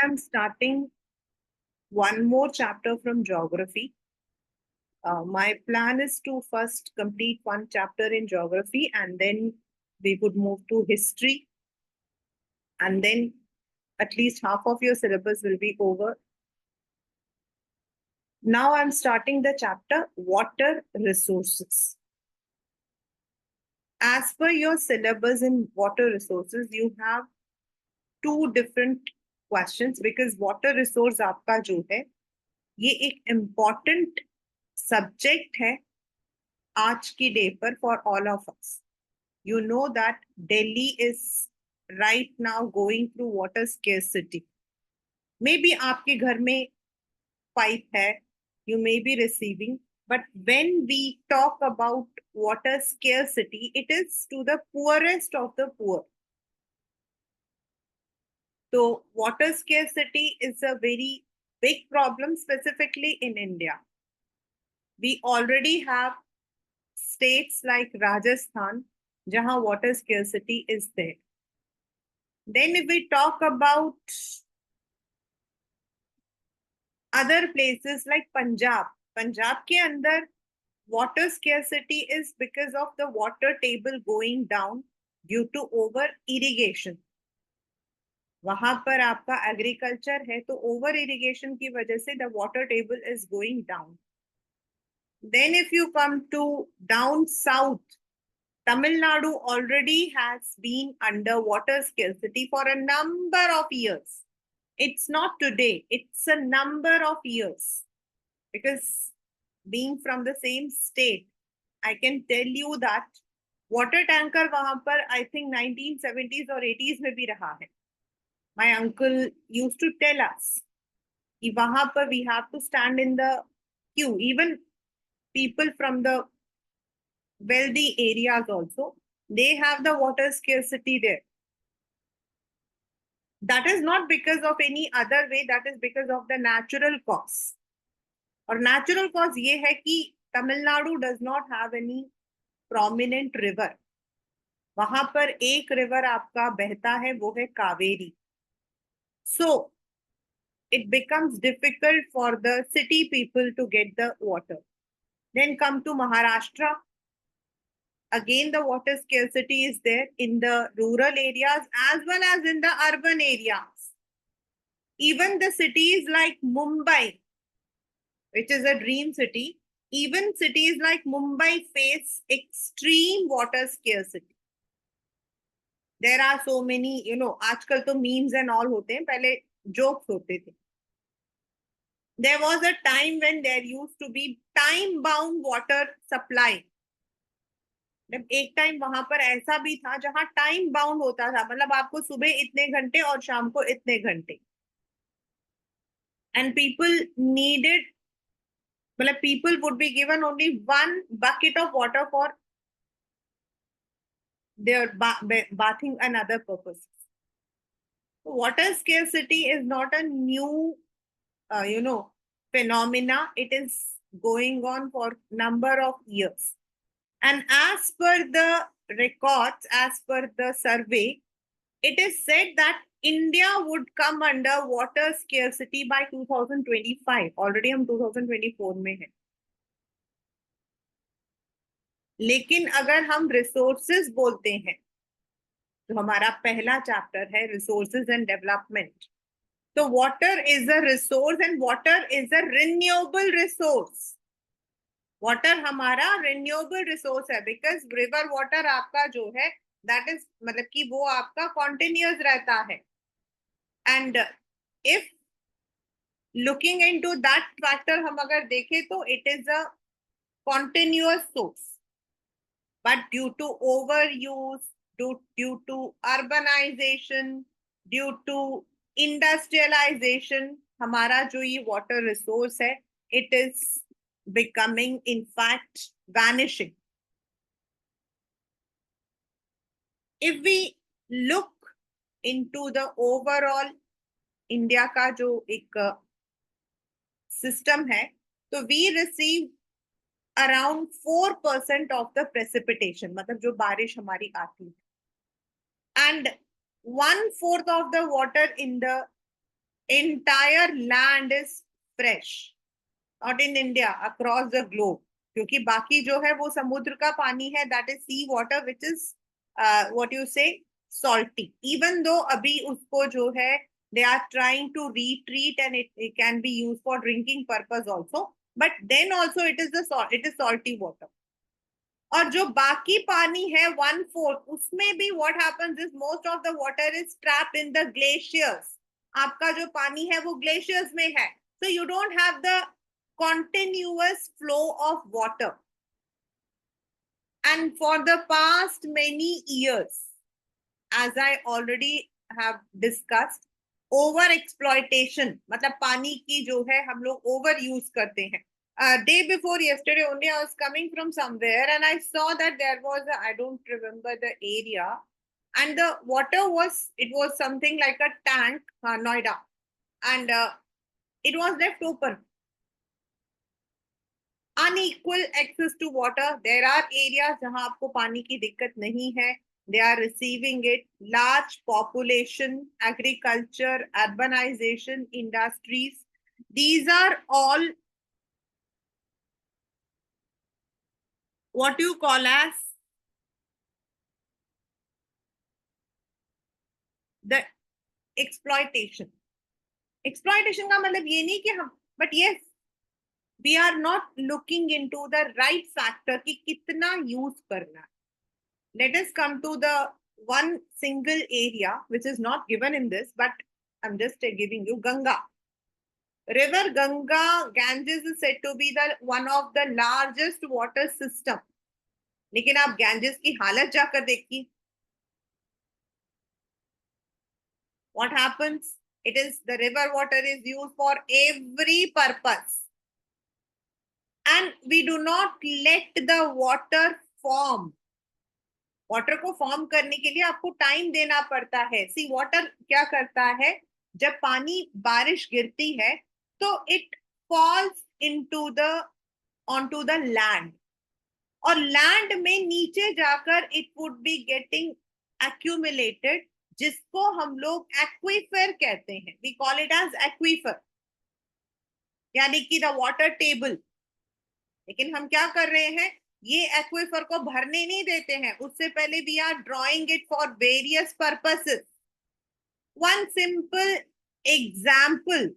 I'm starting one more chapter from geography. My plan is to first complete one chapter in geography and then we would move to history, and then at least half of your syllabus will be over. Now I'm starting the chapter water resources. As per your syllabus in water resources, you have two different questions because water resource आपका जो है ये एक important subject है आज की day पर for all of us. You know that Delhi is right now going through water scarcity. Maybe आपके घर में pipe है, you may be receiving, but when we talk about water scarcity, it is to the poorest of the poor. So water scarcity is a very big problem, specifically in India. We already have states like Rajasthan, jahan water scarcity is there. Then if we talk about other places like Punjab, Punjab ke andar water scarcity is because of the water table going down due to over irrigation. वहां पर आपका agriculture है तो over irrigation की वजह से the water table is going down. Then if you come to down south, Tamil Nadu already has been under water scarcity for a number of years. It's not today, it's a number of years. Because being from the same state, I can tell you that water tanker वहां पर I think 1970s और 80s में भी रहा है. My uncle used to tell us कि वहां पर we have to stand in the queue. Even people from the wealthy areas also, they have the water scarcity there. That is not because of any other way, that is because of the natural cause. और natural cause ये है कि Tamil Nadu does not have any prominent river. वहां पर एक river आपका बहता है वो है Kaveri. So it becomes difficult for the city people to get the water. Then come to Maharashtra. Again, the water scarcity is there in the rural areas as well as in the urban areas. Even the cities like Mumbai, which is a dream city, even cities like Mumbai face extreme water scarcity. There are so many, आजकल तो memes and all होते हैं, पहले jokes होते थे. There was a time when there used to be time-bound water supply. एक time वहां पर ऐसा भी था जहां टाइम बाउंड होता था, मतलब आपको सुबह इतने घंटे और शाम को इतने घंटे. एंड पीपल नीडेड, मतलब people would be given only one bucket of water for their bathing and other purposes. Water scarcity is not a new phenomena. It is going on for number of years. And as per the records, as per the survey, it is said that India would come under water scarcity by 2025. Already हम 2024 में हैं. लेकिन अगर हम resources बोलते हैं तो हमारा पहला चैप्टर है रिसोर्सेज एंड डेवलपमेंट. तो water is a resource and water is a renewable resource. Water हमारा रिन्यूएबल रिसोर्स है बिकॉज रिवर वाटर आपका जो है दैट इज मतलब कि वो आपका कॉन्टिन्यूअस रहता है. And if looking into that factor हम अगर देखें तो it is a continuous source. But due to over use, due to urbanisation, due to industrialisation, हमारा जो ये वाटर रिसोर्स है it is becoming in fact vanishing. If we look into the overall India का जो एक system है तो we receive around 4% of the precipitation, मतलब जो बारिश हमारी आती है, and 1/4 of the water in the entire land is fresh, not in India, across the globe. क्योंकि बाकी जो है वो समुद्र का पानी है, that is sea water, which is what you say salty. Even though अभी उसको जो है they are trying to retreat and it can be used for drinking purpose also, but then also it is salty water. और जो बाकी पानी है 1/4, उसमें भी what happens is most of the water is trapped in the glaciers. आपका जो पानी है वो glaciers में है, so you don't have the continuous flow of water. And for the past many years, as I already have discussed, over exploitation, मतलब पानी की जो है हम लोग over use करते हैं. Day before yesterday only I was coming from somewhere and I saw that there was I don't remember the area, and the water was, it was something like a tank, Noida, and it was left open. Unequal access to water. There are areas जहां आपको पानी की दिक्कत नहीं है. They are receiving it. Large population, agriculture, urbanization, industries. These are all what you call as the exploitation. Exploitation का मतलब ये नहीं कि हम, but yes, we are not looking into the right factor कि कितना use करना है. Let us come to the one single area which is not given in this, but I'm just giving you Ganga. River Ganga, Ganges is said to be the one of the largest water system. लेकिन आप Ganges की हालत जाकर देखिए. What happens? It is the river water is used for every purpose. And we do not let the water form. Water को form करने के लिए आपको टाइम देना पड़ता है. सी वाटर क्या करता है, जब पानी बारिश गिरती है तो it falls into the onto the land, और लैंड में नीचे जाकर it would be getting accumulated, जिसको हम लोग एक्वीफर कहते हैं. We call it as aquifer, यानी कि द वाटर टेबल. लेकिन हम क्या कर रहे हैं, ये एक्वीफर को भरने नहीं देते हैं. उससे पहले we are drawing it for various purposes. One simple example,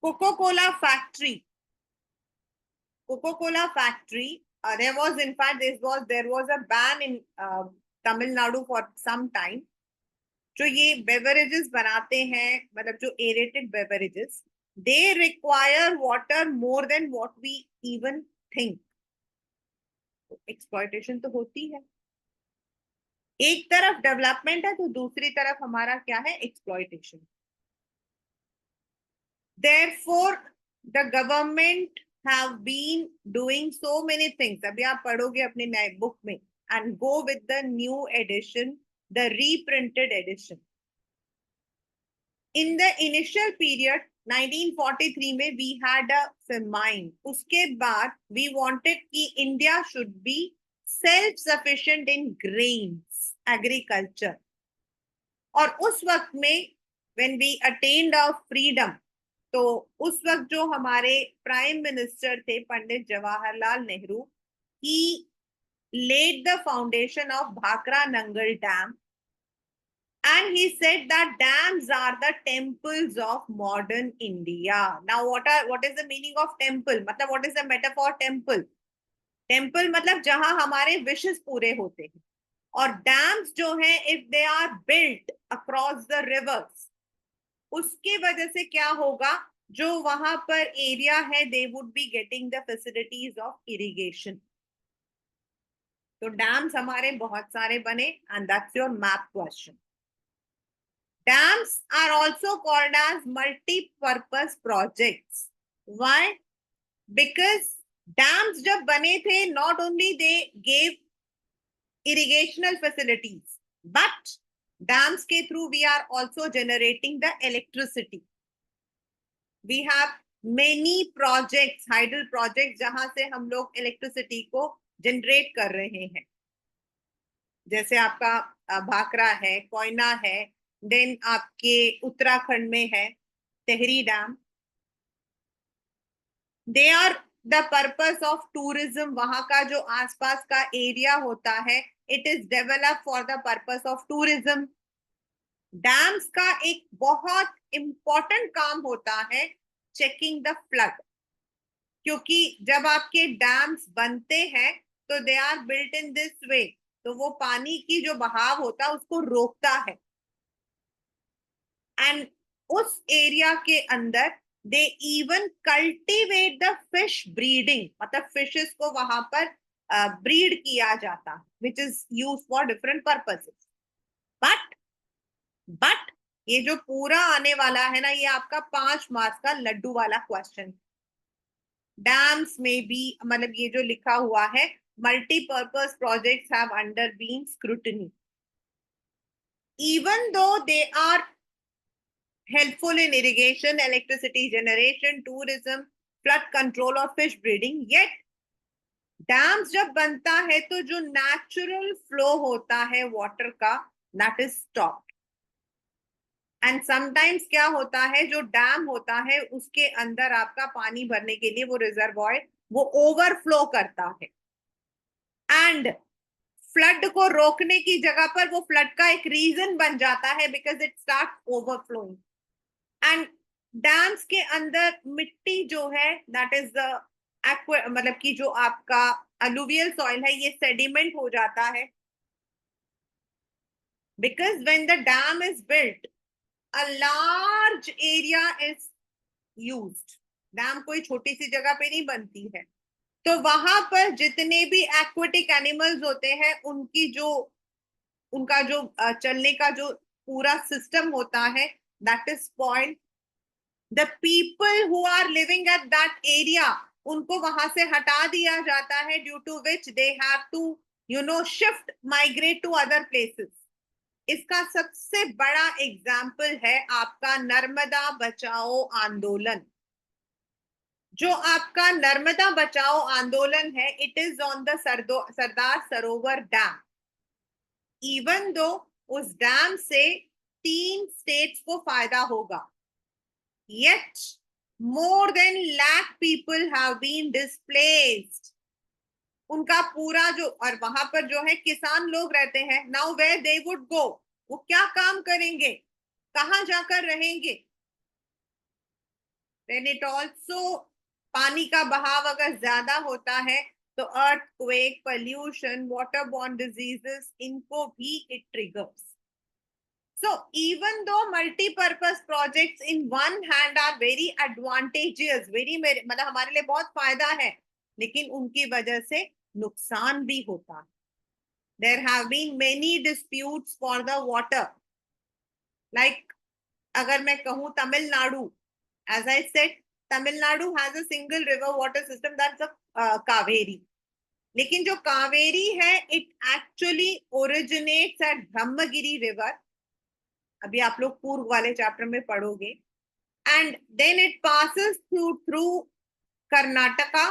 Coca Cola factory. Coca Cola factory, there was in fact there was a ban in Tamil Nadu for some time. जो ये बेवरेजेस बनाते हैं, मतलब जो aerated beverages, they require water more than what we even think. Exploitation तो होती है. एक तरफ डेवलपमेंट है तो दूसरी तरफ हमारा क्या है, exploitation. Therefore the government have been doing so many things. अभी आप पढ़ोगे अपने नए बुक में, and go with the new edition, the reprinted edition. In the initial period 1943 में we had a famine. उसके बाद we wanted कि India should be self-sufficient in grains, agriculture. और उस वक्त में when we attained our freedom, तो उस वक्त जो हमारे प्राइम मिनिस्टर थे Pandit Jawaharlal Nehru, he laid the foundation of Bhakra Nangal Dam. And he said that dams are the temples of modern India. Now, what is the meaning of temple? मतलब what is the metaphor temple? Temple मतलब जहां हमारे wishes पूरे होते हैं. और dams जो हैं, if they are built across the rivers, उसके वजह से क्या होगा, जो वहां पर एरिया है, they would be getting the facilities of irrigation. तो dams हमारे बहुत सारे बने, and that's your map question. Dams are also called as multi-purpose projects. Why? Because dams जब बने थे, not only they gave irrigational facilities, but dams के through we are also generating the electricity. We have many projects, hydel projects, जहां से हम लोग electricity को generate कर रहे हैं. जैसे आपका भाखरा है, कोयना है, देन आपके उत्तराखंड में है Tehri dam. They are the purpose of tourism. वहां का जो आसपास का एरिया होता है, it is develop for the purpose of tourism. Dams का एक बहुत इंपॉर्टेंट काम होता है चेकिंग द फ्लड. क्योंकि जब आपके डैम्स बनते हैं तो they are built in this way, तो वो पानी की जो बहाव होता है उसको रोकता है. एंड उस एरिया के अंदर they even cultivate the fish breeding, मतलब फिशेस को वहां पर ब्रीड किया जाता है, which is use for different purposes. But but ये जो पूरा आने वाला है ना, ये आपका 5 मार्क्स का लड्डू वाला क्वेश्चन. डैम्स में भी मतलब ये जो लिखा हुआ है, multipurpose projects have under been scrutiny. Even though they are helpful in irrigation, electricity generation, tourism, flood control और fish breeding, yet डैम्स जब बनता है तो जो नेचुरल फ्लो होता है वाटर का, that is stopped. And sometimes क्या होता है, जो डैम होता है उसके अंदर आपका पानी भरने के लिए वो रिजर्वॉयर वो ओवरफ्लो करता है. एंड फ्लड को रोकने की जगह पर वो फ्लड का एक रीजन बन जाता है, because it start overflowing. And dams के अंदर मिट्टी जो है, दैट इज द मतलब कि जो आपका अलुवियल सॉइल है, ये सेडिमेंट हो जाता है. Because when the dam is built, a large area is used. Dam कोई छोटी सी जगह पे नहीं बनती है. तो वहां पर जितने भी एक्वेटिक एनिमल्स होते हैं, उनका जो चलने का जो पूरा सिस्टम होता है, that is spoiled. The people who are living at that area, उनको वहां से हटा दिया जाता है, due to which they have to shift, migrate to other places. इसका सबसे बड़ा एग्जाम्पल है आपका नर्मदा बचाओ आंदोलन. जो आपका नर्मदा बचाओ आंदोलन है, it is on the Sardar Sarovar dam. Even though उस डैम से 3 स्टेट्स को फायदा होगा, yet more than lakh people have been displaced. उनका पूरा जो, और वहां पर जो है किसान लोग रहते हैं, now where they would go, वो क्या काम करेंगे, कहां जाकर रहेंगे. देन इट ऑल्सो, पानी का बहाव अगर ज्यादा होता है तो earthquake, pollution, water borne diseases, इनको भी it triggers. So even though multi-purpose projects in one hand are very advantageous, मतलब हमारे लिए बहुत फायदा है, लेकिन उनकी वजह से नुकसान भी होता है. There have been many disputes for the water. Like अगर मैं कहूँ Tamil Nadu, as I said, Tamil Nadu has a single river water system, that's the Kaveri. लेकिन जो कावेरी है, it actually originates at Brahmagiri river. अभी आप लोग पूर्व वाले चैप्टर में पढ़ोगे. And then it passes through Karnataka,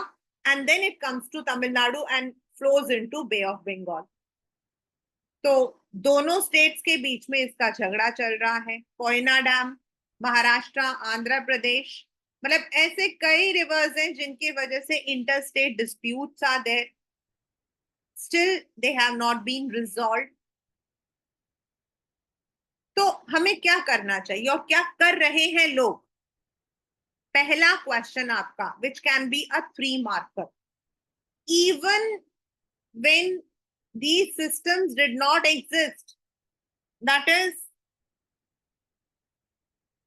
and then it comes to Tamil Nadu and flows into bay of Bengal. तो दोनों स्टेट्स के बीच में इसका झगड़ा चल रहा है. कोयना डैम, महाराष्ट्र, आंध्र प्रदेश, मतलब ऐसे कई रिवर्स हैं जिनकी वजह से inter state disputes are there. Still they have not been resolved. तो हमें क्या करना चाहिए और क्या कर रहे हैं लोग. पहला क्वेश्चन आपका, which can be a 3 marker. Even when these systems did not exist, that is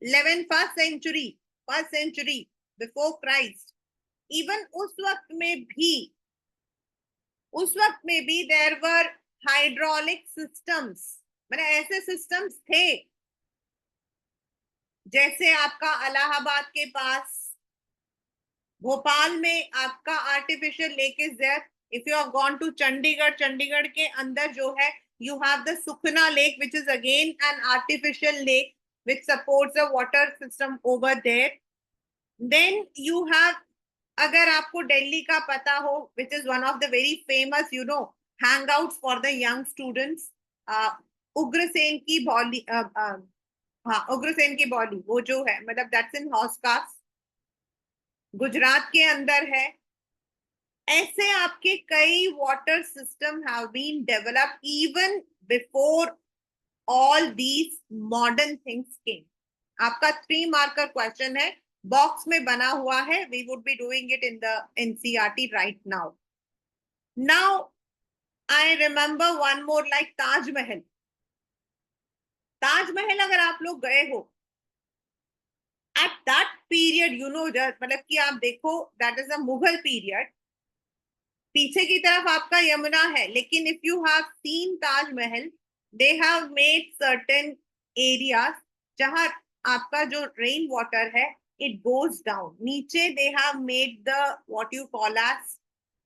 1st century before Christ, even उस वक्त में भी there were hydraulic systems. मतलब ऐसे systems थे, जैसे आपका इलाहाबाद के पास, भोपाल में आपका artificial lake is there. If you have gone to Chandigarh, Chandigarh के अंदर जो है, you have the Sukhna lake, which is again an artificial lake which supports the water system over there. Then you have, अगर आपको दिल्ली का पता हो, which is one of the very famous hangouts for the young students, Ugrasen की हाँ, उग्रसेन की body वो जो है, मतलब दैट्स इन हौसखास, गुजरात के अंदर है। ऐसे आपके कई water system have been developed even before all these modern things came. आपका 3 मार्कर क्वेश्चन है, बॉक्स में बना हुआ है। We would be doing it in the NCERT right now. Now I remember one more, like Taj Mahal. Taj Mahal अगर आप लोग गए हो at that period, you know, मतलब कि आप देखो, that is a Mughal period. पीछे की तरफ आपका यमुना है, लेकिन if you have seen Taj Mahal, they have made certain areas जहां आपका जो रेन वाटर है, इट गोज डाउन नीचे। They have made the what you call as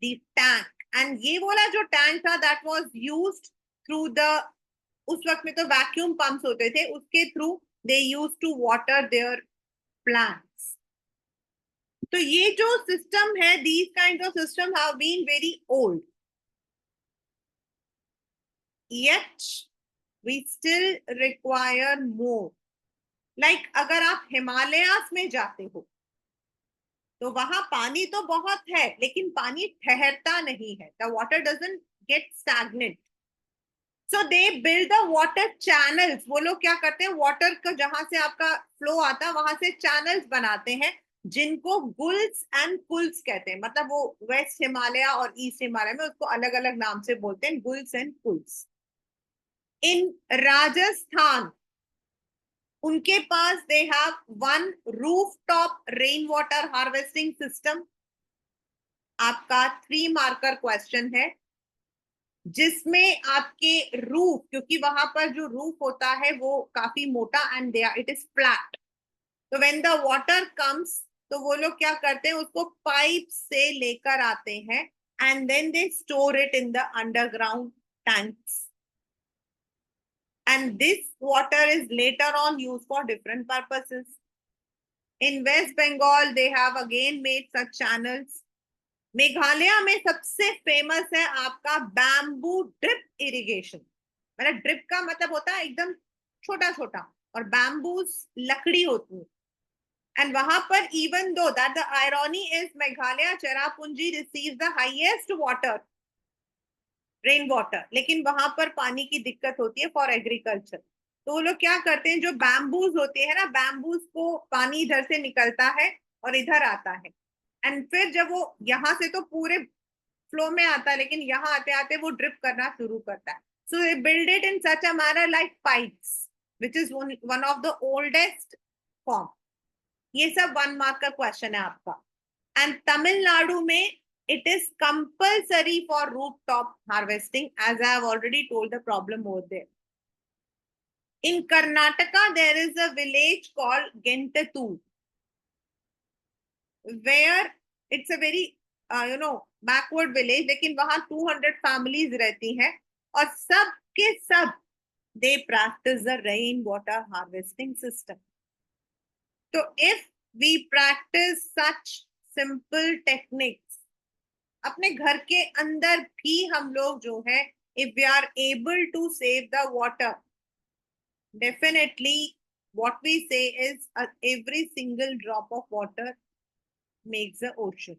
the tank, and ये वाला जो टैंक था that was used through the, उस वक्त में तो वैक्यूम पंप्स होते थे, उसके थ्रू they use to water their plants. तो ये जो सिस्टम है, these kind of system have been very old, yet we still require more. Like अगर आप हिमालयास में जाते हो तो वहां पानी तो बहुत है, लेकिन पानी ठहरता नहीं है। The water doesn't get stagnant, so they build the water channels. वो लोग क्या करते हैं, वाटर का जहां से आपका फ्लो आता है वहां से चैनल्स बनाते हैं, जिनको गुल्स एंड पुल्स कहते हैं। मतलब वो वेस्ट हिमालय और ईस्ट हिमालय में उसको अलग अलग नाम से बोलते हैं, guls and puls. In Rajasthan, उनके पास they have one roof top rain water harvesting system. आपका 3 मार्कर क्वेश्चन है, जिसमें आपके रूफ, क्योंकि वहां पर जो रूफ होता है वो काफी मोटा एंड इट इज फ्लैट, तो व्हेन द वाटर कम्स, तो वो लोग क्या करते हैं, उसको पाइप से लेकर आते हैं and then they store it in the underground tanks, and this water is later on used for different purposes. In West Bengal, they have again made such channels. Meghalaya में सबसे फेमस है आपका बैम्बू ड्रिप इरिगेशन। मतलब drip का मतलब होता है एकदम छोटा छोटा, और बैम्बूस लकड़ी होती है। एंड वहां पर, even though that the irony is, Meghalaya Cherrapunji receive the highest water, rain water, लेकिन वहां पर पानी की दिक्कत होती है फॉर एग्रीकल्चर। तो वो लोग क्या करते हैं, जो बैम्बूज होते हैं ना, बैम्बूज को पानी इधर से निकलता है और इधर आता है, एंड फिर जब वो यहाँ से तो पूरे फ्लो में आता है, लेकिन यहाँ आते आते वो ड्रिप करना शुरू करता है। So they build it in such a manner like pipes, which is one of the oldest form. ये सब 1 मार्क का क्वेश्चन है आपका। एंड तमिलनाडु में it is compulsory for rooftop harvesting, as I have already told the problem over there. In Karnataka, there is a village called Gentattu, where it's a very backward village, लेकिन वहां 200 families रहती हैं, और सब के सब they practice the rain water harvesting system. So if we practice such simple techniques अपने घर के अंदर भी, हम लोग जो है, if we are able to save the water, definitely what we say is every single drop of water makes the ocean.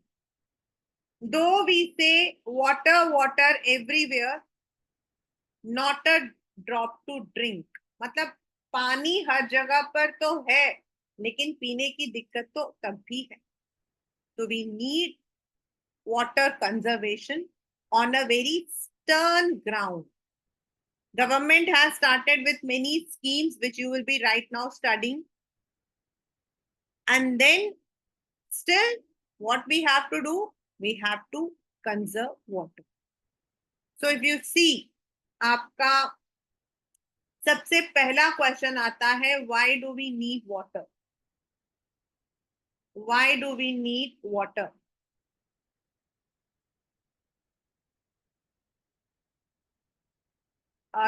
Though we say water water everywhere, not a drop to drink, मतलब पानी हर जगह पर तो है, लेकिन पीने की दिक्कत तो तब भी है। तो we need water conservation on a very stern ground. Government has started with many schemes which you will be right now studying. And then still what we have to do, we have to conserve water. So if you see, आपका सबसे पहला question आता है, why do we need water? Why do we need water?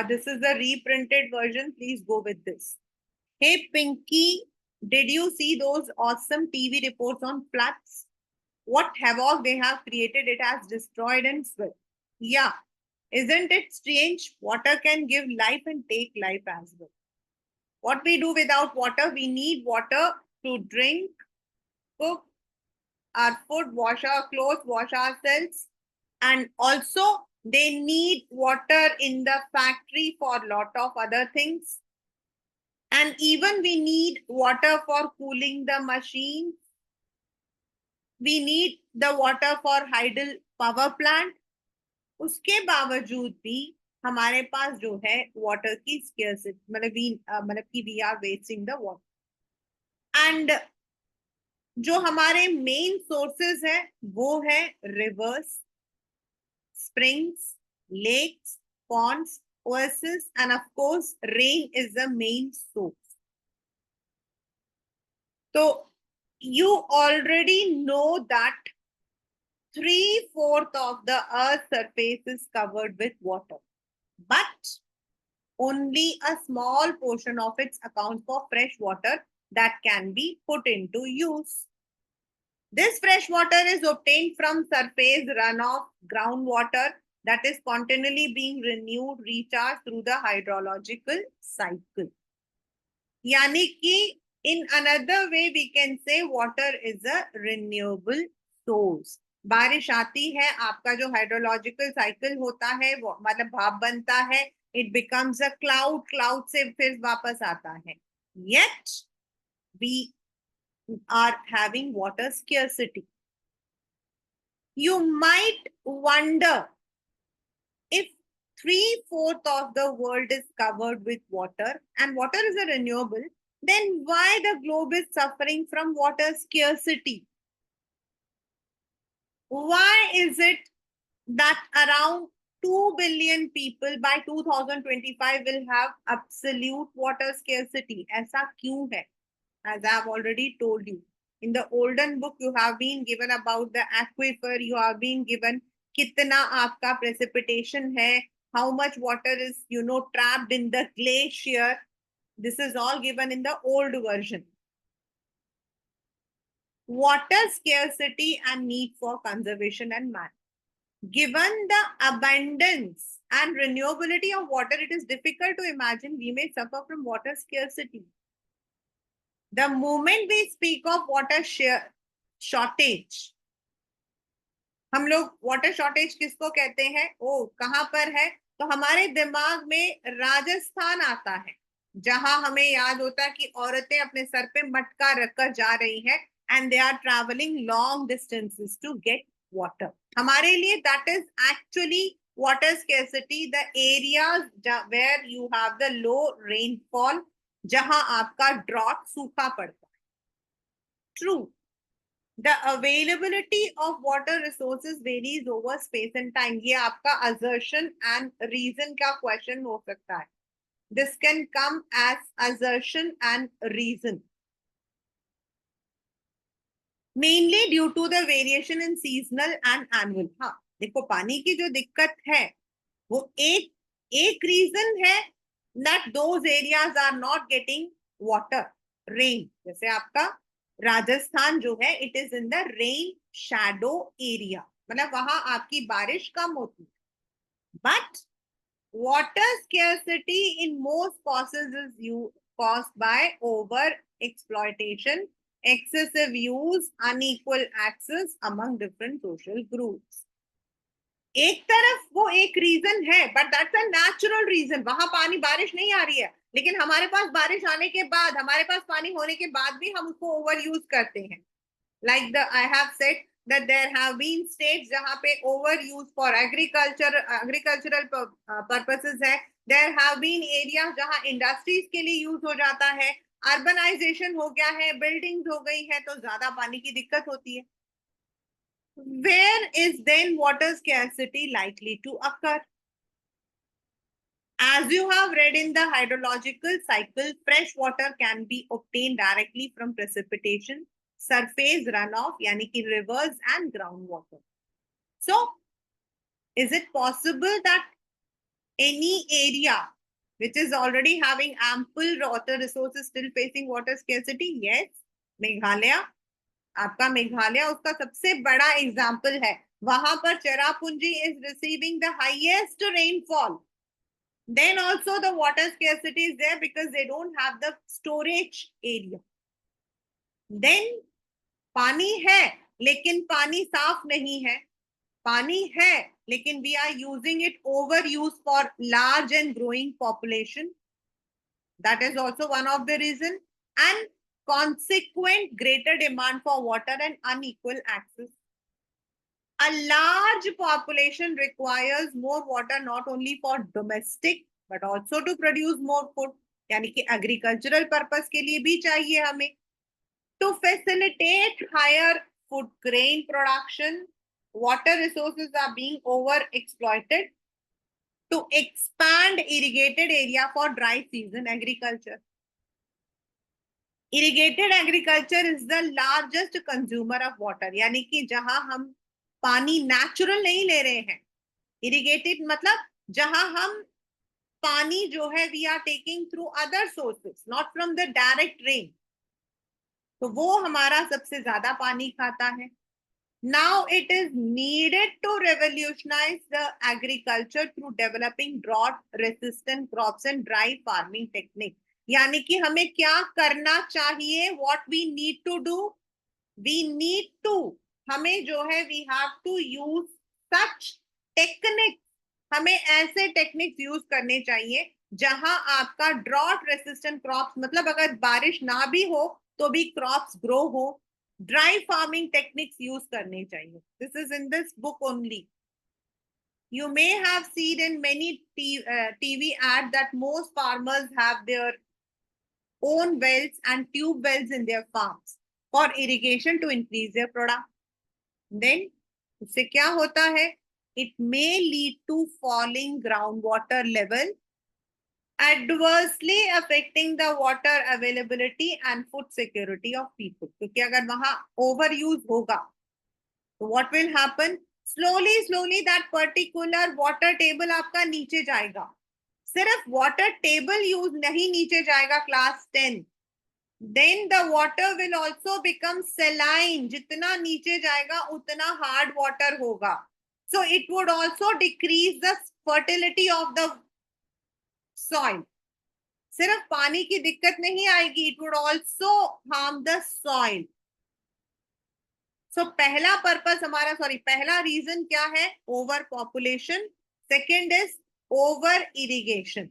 This is the reprinted version. Please go with this. Hey, Pinky, did you see those awesome TV reports on floods? What havoc they have created, it has destroyed and swept. Yeah, isn't it strange? Water can give life and take life as well. What we do without water? We need water to drink, cook our food, wash our clothes, wash ourselves, and also they need water in the factory for a lot of other things. And even we need water for cooling the machine. We need the water for hydel power plant. उसके बावजूद भी हमारे पास जो है water की scarcity, मतलब कि we are wasting the water. And जो हमारे मेन सोर्सेज है वो है rivers, springs, lakes, ponds, oases, and of course, rain is the main source. So you already know that 3/4 of the Earth's surface is covered with water, but only a small portion of it accounts for fresh water that can be put into use. This fresh water is obtained from surface runoff, groundwater that is continually being renewed, recharged through the hydrological cycle. Yani ki, in another way, we can say water is a renewable source. बारिश आती है, आपका जो hydrological cycle होता है वो मतलब भाप बनता है, it becomes a cloud, cloud से फिर वापस आता है. Yet we are having water scarcity. You might wonder, if 3/4 of the world is covered with water and water is a renewable, then why the globe is suffering from water scarcity? Why is it that around 2 billion people by 2025 will have absolute water scarcity? ऐसा क्यों है? As I have already told you, in the olden book you have been given about the aquifer, you have been given कितना आपका precipitation है, how much water is trapped in the glacier. This is all given in the old version. Water scarcity and need for conservation and management. Given the abundance and renewability of water, it is difficult to imagine we may suffer from water scarcity. The moment we speak of water shortage, हम लोग water shortage किसको कहते हैं? ओ कहां पर है? तो हमारे दिमाग में राजस्थान आता है, जहां हमें याद होता है कि औरतें अपने सर पे मटका रखकर जा रही हैं and they are travelling long distances to get water. हमारे लिए that is actually water scarcity, the areas where you have the low rainfall, जहां आपका ड्रॉट सूखा पड़ता है. True, the availability of water resources varies over space and time. ये आपका assertion and reason का question हो सकता है. This can come as assertion and reason. Mainly due to the variation in seasonal and annual. हाँ, देखो पानी की जो दिक्कत है वो एक reason है that those areas are not getting water, rain. जैसे आपका राजस्थान जो है, it is in the rain shadow area, मतलब वहां आपकी बारिश कम होती है. But water scarcity in most causes is caused by over exploitation, excessive use, unequal access among different social groups. एक तरफ वो एक रीजन है, but that's a natural reason. वहां पानी बारिश नहीं आ रही है, लेकिन हमारे पास बारिश आने के बाद, हमारे पास पानी होने के बाद भी हम उसको ओवर यूज करते हैं. Like the I have said that there have been states जहां पे over use for agricultural purposes है. there have been areas जहां इंडस्ट्रीज के लिए यूज हो जाता है. अर्बनाइजेशन हो गया है, बिल्डिंग्स हो गई है, तो ज्यादा पानी की दिक्कत होती है. Where is then water scarcity likely to occur? As you have read in the hydrological cycle, fresh water can be obtained directly from precipitation, surface runoff, yani ki rivers and groundwater. So, is it possible that any area which is already having ample water resources still facing water scarcity? Yes, Meghalaya. आपका मेघालय उसका सबसे बड़ा example है. वहां पर Cherrapunji is receiving the highest rainfall. Then also the water scarcity is there because they don't have the storage area. Then पानी है लेकिन पानी साफ नहीं है, पानी है लेकिन we are using it overuse for large and growing population. That is also one of the reason, and consequent greater demand for water and unequal access. A large population requires more water not only for domestic but also to produce more food. यानी कि agricultural purpose के लिए भी चाहिए हमें. To facilitate higher food grain production, water resources are being overexploited. To expand irrigated area for dry season agriculture. Irrigated agriculture is the largest consumer of water. यानी कि जहां हम पानी नेचुरल नहीं ले रहे हैं, इरिगेटेड मतलब जहां हम पानी जो है we are taking through other sources, not from the direct rain, तो वो हमारा सबसे ज्यादा पानी खाता है. Now it is needed to revolutionize the agriculture through developing drought resistant crops and dry farming technique. यानी कि हमें क्या करना चाहिए, what we need to do, we need to, हमें जो है we have to use such techniques, हमें ऐसे टेक्निक्स यूज करने चाहिए जहां आपका ड्रॉट रेसिस्टेंट क्रॉप्स, मतलब अगर बारिश ना भी हो तो भी क्रॉप्स ग्रो हो, ड्राई फार्मिंग टेक्निक्स यूज करने चाहिए. This is in this book only. You may have seen in many TV ads that most farmers have their own wells and tube wells in their farms for irrigation to increase their product. Then उससे क्या होता है? It may lead to falling groundwater level, adversely affecting the water availability and food security of people. क्योंकि अगर वहां overuse होगा, तो what will happen? Slowly that particular water table आपका नीचे जाएगा. सिर्फ water table यूज नहीं नीचे जाएगा class 10. Then the water will also become saline. जितना नीचे जाएगा उतना hard water होगा. So it would also decrease the fertility of the soil. सिर्फ पानी की दिक्कत नहीं आएगी, it would also harm the soil. So पहला पर्पस हमारा, पहला रीजन क्या है? Over population. Second is over irrigation.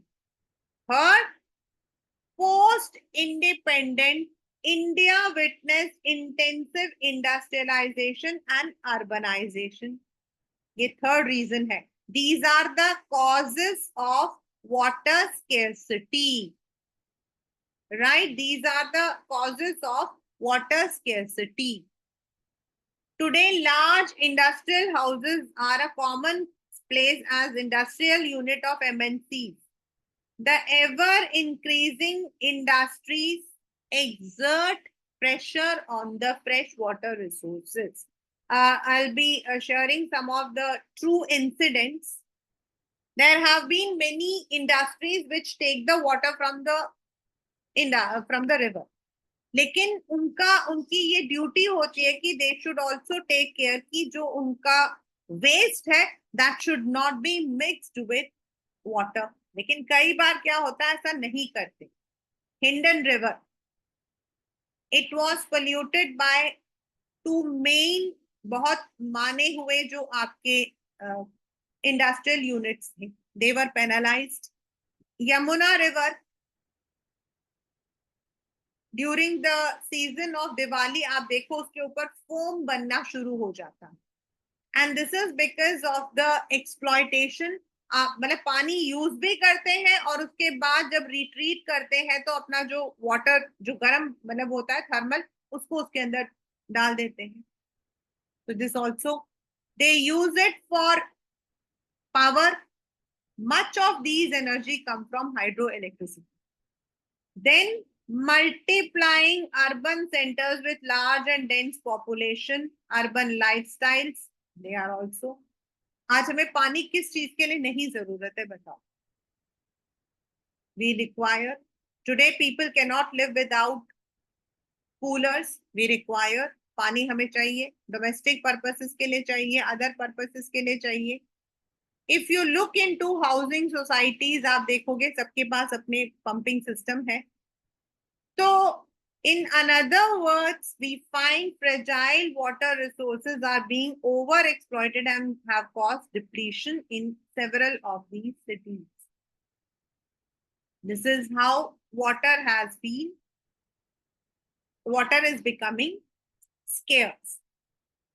Third, post independent India witnessed intensive industrialization and urbanization. ये third reason है. These are the causes of water scarcity. Right? These are the causes of water scarcity. Today, large industrial houses are a common place as industrial unit of MNCs. The ever-increasing industries exert pressure on the freshwater resources. I'll be sharing some of the true incidents. There have been many industries which take the water from the river. लेकिन उनकी ये duty होती है कि they should also take care कि जो उनका waste है that should not be mixed with water. लेकिन कई बार क्या होता है, ऐसा नहीं करते. Hindon river, it was polluted by two main बहुत माने हुए जो आपके इंडस्ट्रियल यूनिट्स थे, they were penalised. Yamuna river, during the season of Diwali आप देखो उसके ऊपर फोम बनना शुरू हो जाता है. And this is because of the exploitation. आप मतलब पानी यूज भी करते हैं और उसके बाद जब रिट्रीट करते हैं तो अपना जो वाटर जो गर्म मतलब होता है थर्मल, उसको उसके अंदर डाल देते हैं. तो this also they use it for power. Much of these energy come from hydro electricity. Then multiplying urban centers with large and dense population, urban lifestyles, they are also. आज हमें पानी किस चीज के लिए नहीं जरूरत है बताओ? We require, today people cannot live without coolers. We require, पानी हमें चाहिए, डोमेस्टिक पर्पसेस के लिए चाहिए, अदर पर्पसेस के लिए चाहिए. If you look into housing societies, आप देखोगे सबके पास अपने पंपिंग सिस्टम है. तो in another words, we find fragile water resources are being overexploited and have caused depletion in several of these cities. This is how water is becoming scarce.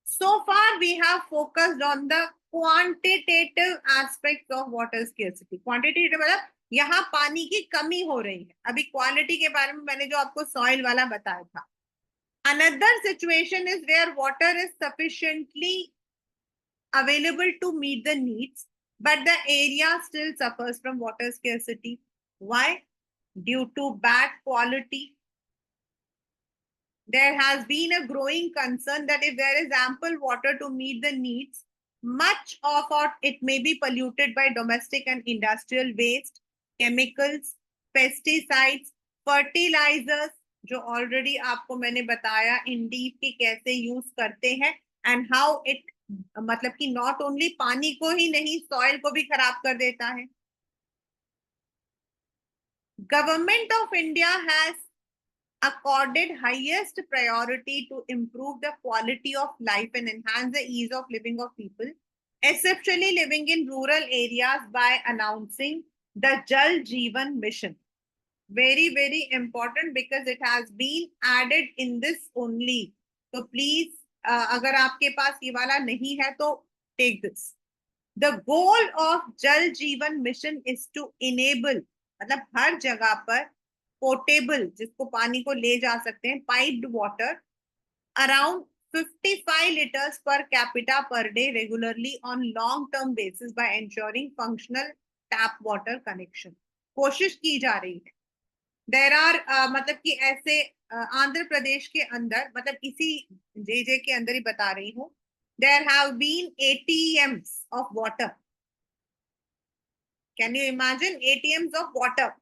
So far, we have focused on the quantitative aspects of water scarcity. Quantitative मतलब यहाँ पानी की कमी हो रही है. अभी quality के बारे में मैंने जो आपको सॉइल वाला बताया था. Another situation is where water is sufficiently available to meet the needs, but the area still suffers from water scarcity. Why? Due to bad quality. There has been a growing concern that if there is ample water to meet the needs, much of it may be polluted by domestic and industrial waste, chemicals, pesticides, fertilizers, जो already आपको मैंने बताया इन deep की कैसे use करते हैं and how it मतलब कि नॉट ओनली पानी को ही नहीं सॉइल को भी खराब कर देता है. Government of India has accorded highest priority to improve the quality of life and enhance the ease of living of people, especially living in rural areas, by announcing the Jal Jeevan Mission. Very, very important because it has been added in this only. So please, अगर आपके पास ये वाला नहीं है तो take this. The goal of Jal Jeevan Mission is to enable, मतलब हर जगह पर पोर्टेबल, जिसको पानी को ले जा सकते हैं, piped water around 55 liters per capita per day regularly on long term basis by ensuring functional tap water connection. कोशिश की जा रही है. देर आर मतलब कि ऐसे आंध्र प्रदेश के अंदर, मतलब इसी जे के अंदर ही बता रही हूँ, there have been ATMs of water. Can you imagine ATMs of water?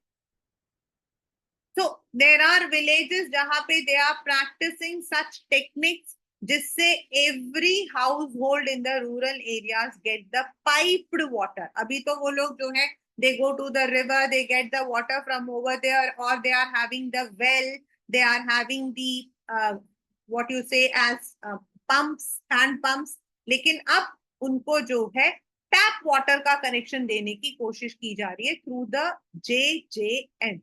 So there are villages जहां पे they are practicing such techniques जिससे every household in the rural areas get the piped water. अभी तो वो लोग जो है they go to the river, they get the water from over there, or they are having the well, they are having the what you say as pumps, hand pumps. लेकिन अब उनको जो है टैप वाटर का connection देने की कोशिश की जा रही है through the JJN.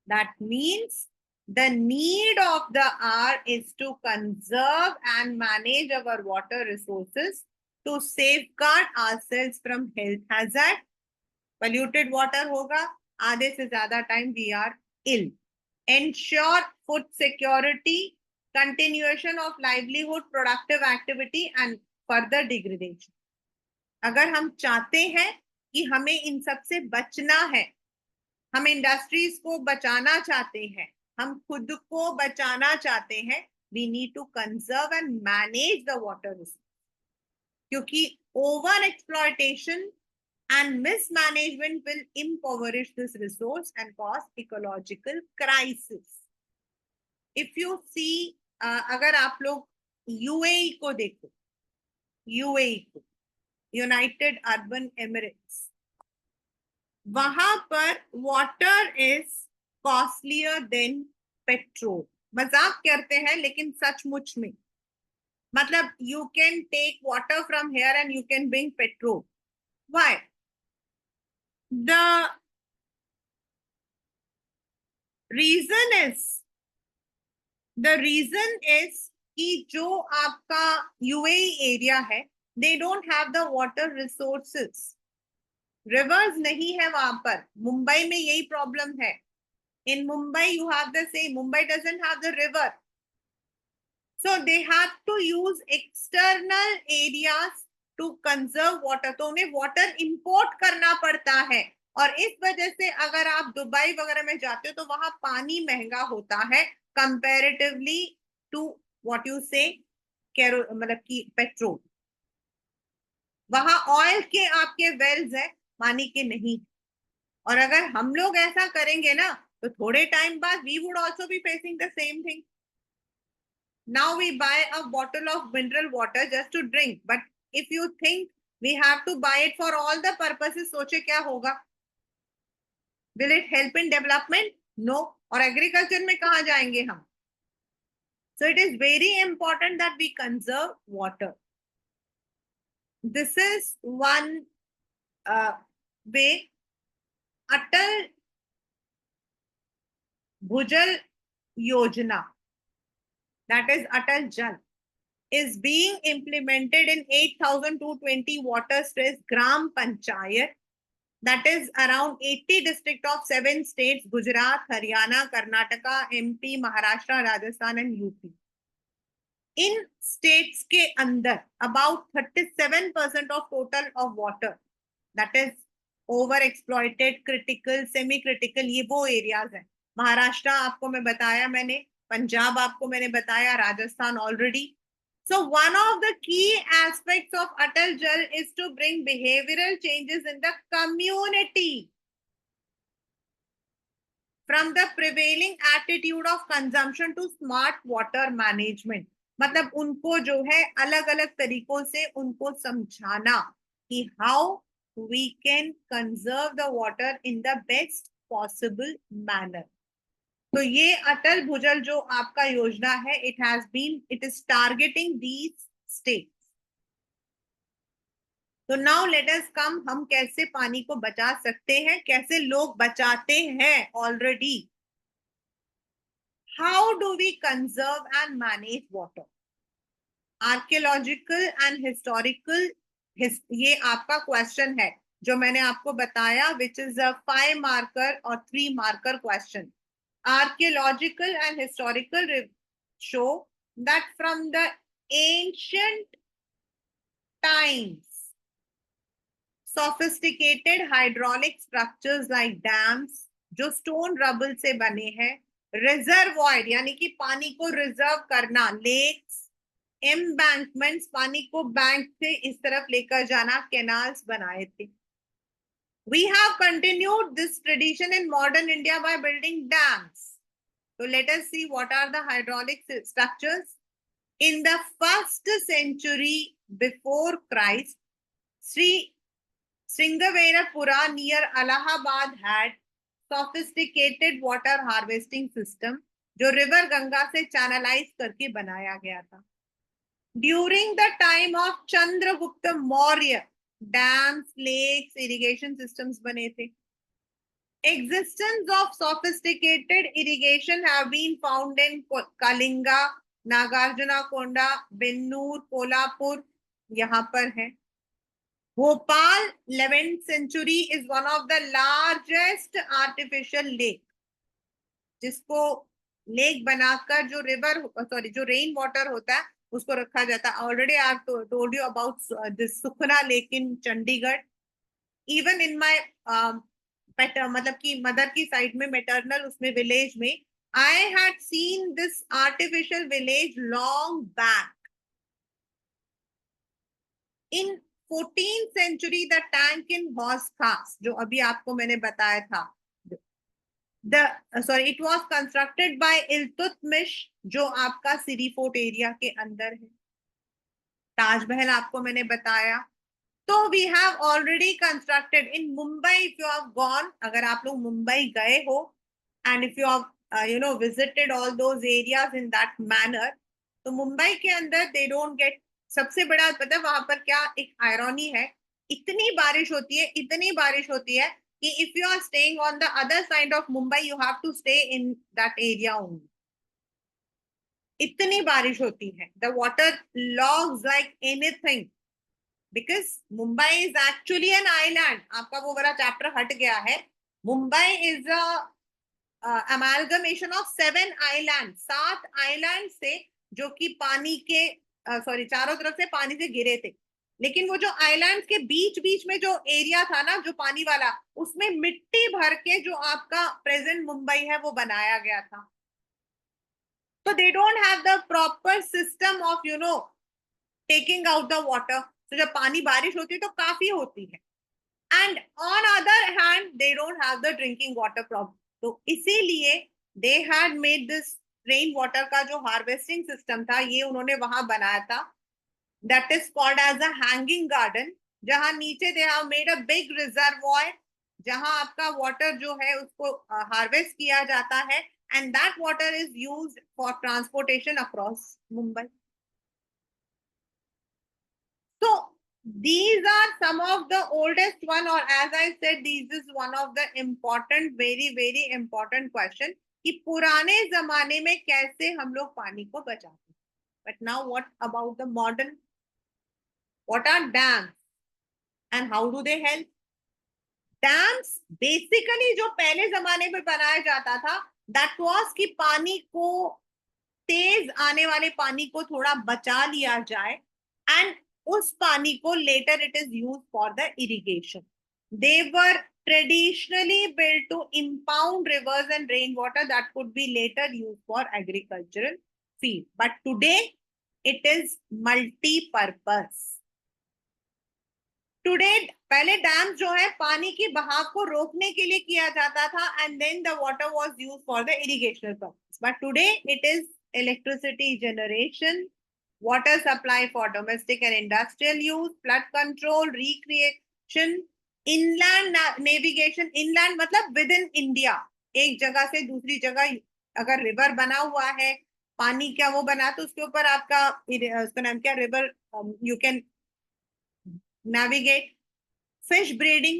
That means the need of the hour is to conserve and manage our water resources to safeguard ourselves from health hazard. Polluted water होगा, आधे से ज्यादा time we are ill. Ensure food security, continuation of livelihood, productive activity and further degradation. अगर हम चाहते हैं कि हमें इन सब से बचना है, हम इंडस्ट्रीज को बचाना चाहते हैं, हम खुद को बचाना चाहते हैं, we need to conserve and manage the water resource. क्योंकि over exploitation and mismanagement will impoverish this resource and cause ecological crisis. If you see, अगर आप लोग यूएई को देखो, यूएई को, यूनाइटेड अरब एमिरेट्स, वहां पर water is costlier than petrol. मजाक करते हैं लेकिन सचमुच में, मतलब you can take water from here and you can bring petrol. Why? The reason is कि जो आपका यूएई एरिया है, they don't have the water resources. Rivers नहीं है वहां पर. मुंबई में यही प्रॉब्लम है. In Mumbai you have the same. Mumbai doesn't have the river, so they have to use external areas to conserve water. तो उन्हें वाटर इंपोर्ट करना पड़ता है. और इस वजह से अगर आप दुबई वगैरह में जाते हो तो वहां पानी महंगा होता है कंपैरेटिवली टू व्हाट यू से मतलब कि पेट्रोल. वहां ऑयल के आपके वेल्स है, पानी के नहीं. और अगर हम लोग ऐसा करेंगे ना तो थोड़े टाइम बाद we would also be facing the same thing. Now we buy a bottle of mineral water just to drink, but if you think we have to buy it for all the purposes. सोचे क्या होगा? Will it help in development? No. और agriculture में कहाँ जाएंगे हम? So it is very important that we conserve water. This is one way. Atal Bhujal Yojana, that is Atal Jal, is being implemented in 8,220 water stressed Gram Panchayat, that is around 80 districts of 7 states: Gujarat, Haryana, Karnataka, MP, Maharashtra, Rajasthan and UP. In states के अंदर about 37% of total of water, that is over exploited, critical, semi critical, ये वो areas हैं. महाराष्ट्र आपको मैं बताया मैंने, पंजाब आपको मैंने बताया, Rajasthan already. So one of the key aspects of Atal Jal is to bring behavioral changes in the community from the prevailing attitude of consumption to smart water management. मतलब उनको जो है अलग अलग तरीकों से उनको समझाना कि how we can conserve the water in the best possible manner. तो ये अटल भूजल जो आपका योजना है, it is targeting these states. तो नाउ लेट अस कम, हम कैसे पानी को बचा सकते हैं, कैसे लोग बचाते हैं already. How do we conserve and manage water? Archaeological and historical, ये आपका क्वेश्चन है जो मैंने आपको बताया, which is a 5 marker or 3 marker question. Archaeological and historical show that from the ancient times, sophisticated hydraulic structures like dams, जो stone rubble से बने हैं, रिजर्वॉयर यानी कि पानी को रिजर्व करना, लेक्स, एम्बैंकमेंट्स, पानी को बैंक से इस तरफ लेकर जाना, कैनाल्स बनाए थे. We have continued this tradition in modern India by building dams. So let us see what are the hydraulic structures. In the 1st century before Christ, Sringaverapura near Allahabad had sophisticated water harvesting system जो river Ganga से channelize करके बनाया गया था. During the time of Chandragupta Maurya, dams, lakes, irrigation systems बने थे. Existence of sophisticated irrigation have been found in Kalinga, Nagarjunakonda, Bennur, Kolhapur, यहाँ पर है. Bhopal, 11th century, is one of the largest artificial lake, जिसको लेक बनाकर जो जो rain water होता है उसको रखा जाता है. Already I have told you about this Sukhna lake in Chandigarh. Even in my मतलब कि मदर की साइड में, मेटर्नल उसमें विलेज में, I had seen this artificial village long back. In 14th century, the tank in Hauz Khas, जो अभी आपको मैंने बताया था, it was constructed by Iltutmish, जो आपका सिरी फोर्ट एरिया के अंदर है. ताजमहल आपको मैंने बताया. तो we have already constructed in Mumbai. If you have gone, अगर आप लोग मुंबई गए हो, and if you have visited all those areas in that manner, तो मुंबई के अंदर they don't get, सबसे बड़ा पता है वहां पर क्या एक आयरनी है, इतनी बारिश होती है, इतनी बारिश होती है कि if you are staying on the other side of Mumbai, you have to stay in that area only. इतनी बारिश होती है. The water logs like anything because Mumbai is actually an island. आपका वो वाला चैप्टर हट गया है. Mumbai is a amalgamation of 7 islands, 7 islands से, जो कि पानी के चारों तरफ से पानी से घिरे थे. लेकिन वो जो आइलैंड्स के बीच बीच में जो एरिया था ना, जो पानी वाला, उसमें मिट्टी भर के जो आपका प्रेजेंट मुंबई है वो बनाया गया था. तो दे don't have the proper system of taking out the water. तो जब पानी बारिश होती है तो काफी होती है. And on other hand they don't have the drinking water problem. तो इसीलिए they had made this rain water का जो हार्वेस्टिंग सिस्टम था, ये उन्होंने वहां बनाया था. That is called as a hanging garden, जहां नीचे they have made a big reservoir, जहां आपका वाटर जो है उसको हार्वेस्ट किया जाता है, and that water is used for transportation across Mumbai. So these are some of the oldest one, or as I said, this is one of the important, very important question कि पुराने जमाने में कैसे हम लोग पानी को बचाते. But now what about the modern? What are dams and how do they help? Dams basically जो पहले जमाने में बनाया जाता था, दैट वाज कि पानी को, तेज आने वाले पानी को थोड़ा बचा लिया जाए, एंड उस पानी को later it is use for the irrigation. They were traditionally built to impound rivers and rainwater that could be later used for agricultural field. But today it is multi-purpose. Today, पहले dam जो है पानी की बहाव को रोकने के लिए किया जाता था, and then the water was used for the irrigational purpose. But today it is electricity generation, water supply for domestic and industrial use, flood control, recreation, inland navigation. Inland मतलब विद इन इंडिया, एक जगह से दूसरी जगह अगर river बना हुआ है, पानी का वो बना, तो उसके ऊपर आपका, उसका नाम क्या, river, you can navigate. Fish breeding.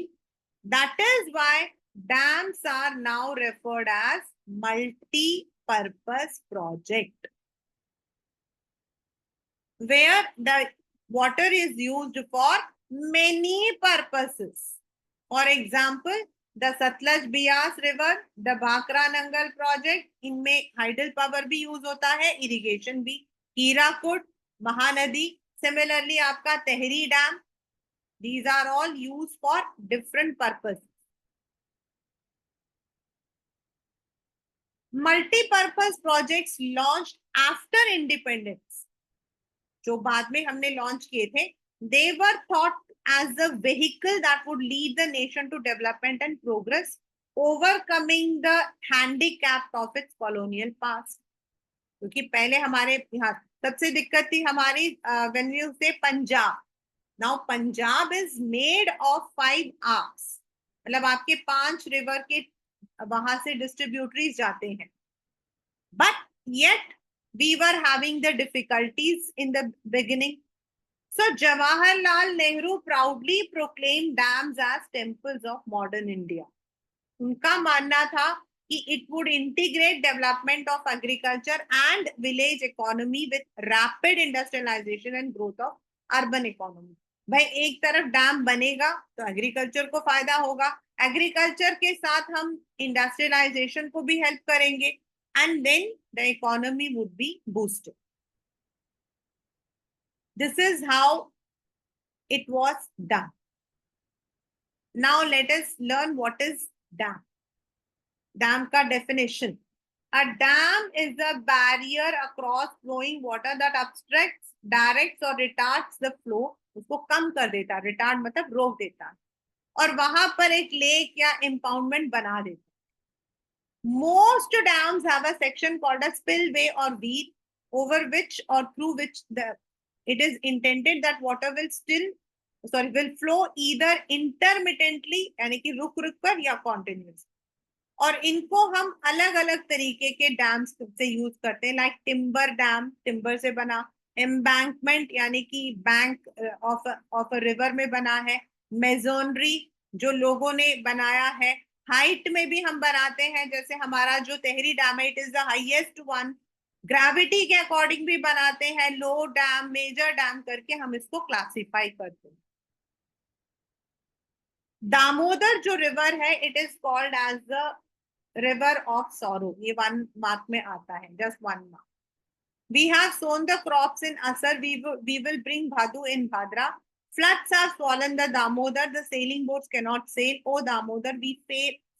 That is why dams are now referred as multi-purpose project, where the water is used for many purposes. For example, the Satluj Bias River, the Bhakra Nangal project, इनमें hydel power भी use होता है, irrigation भी. Hirakud, Mahanadi, similarly आपका Tehri dam. These are all used for different purposes. Multi-purpose projects launched after independence, जो बाद में हमने लॉन्च किए थे, they were thought as the vehicle that would lead the nation to development and progress, overcoming the handicap of its colonial past. क्योंकि पहले हमारे यहाँ सबसे दिक्कत थी हमारी, when you say Punjab, now Punjab is made of 5 arcs, मतलब आपके 5 रिवर के वहां से डिस्ट्रीब्यूटरीज जाते हैं. But yet we were having the difficulties in the beginning. So Jawaharlal Nehru proudly proclaim dams as temples of modern India. उनका मानना था कि it would integrate development of agriculture and village economy with rapid industrialisation and growth of urban economy. भाई एक तरफ dam बनेगा तो agriculture को फायदा होगा, एग्रीकल्चर के साथ हम इंडस्ट्रियलाइजेशन को भी हेल्प करेंगे, and then the economy would be boosted. This is how it was done. Now let us learn what is dam. Dam का definition: a dam is a barrier across flowing water that obstructs, directs or retards the flow. उसको कम कर देता, retard मतलब रोक देता, और वहां पर एक लेक या इम्पाउंडमेंट बना देता. Most dams have a section called a spillway or weed, over which or through which it is intended that water will flow either intermittently यानी कि रुक रुक कर या continuously. और इनको हम अलग अलग तरीके के डैम्स से यूज करते हैं, लाइक टिम्बर डैम, टिम्बर से बना. एम्बैंकमेंट यानी कि बैंक ऑफ अ रिवर में बना है. मेजोनरी जो लोगों ने बनाया है. हाइट में भी हम बनाते हैं, जैसे हमारा जो तेहरी डैम है, it is the highest one. Gravity के अकॉर्डिंग भी बनाते हैं, लो डैम, मेजर डैम करके हम इसको क्लासिफाई करते हैं. दामोदर जो रिवर है, it is called as the river of sorrow. ये 1 मार्क में आता है, just 1 mark. We have sown the crops in Asar. We will bring Bhadu in Bhadra. Floods have swollen the Damodar. The sailing boats cannot sail. Oh Damodar, we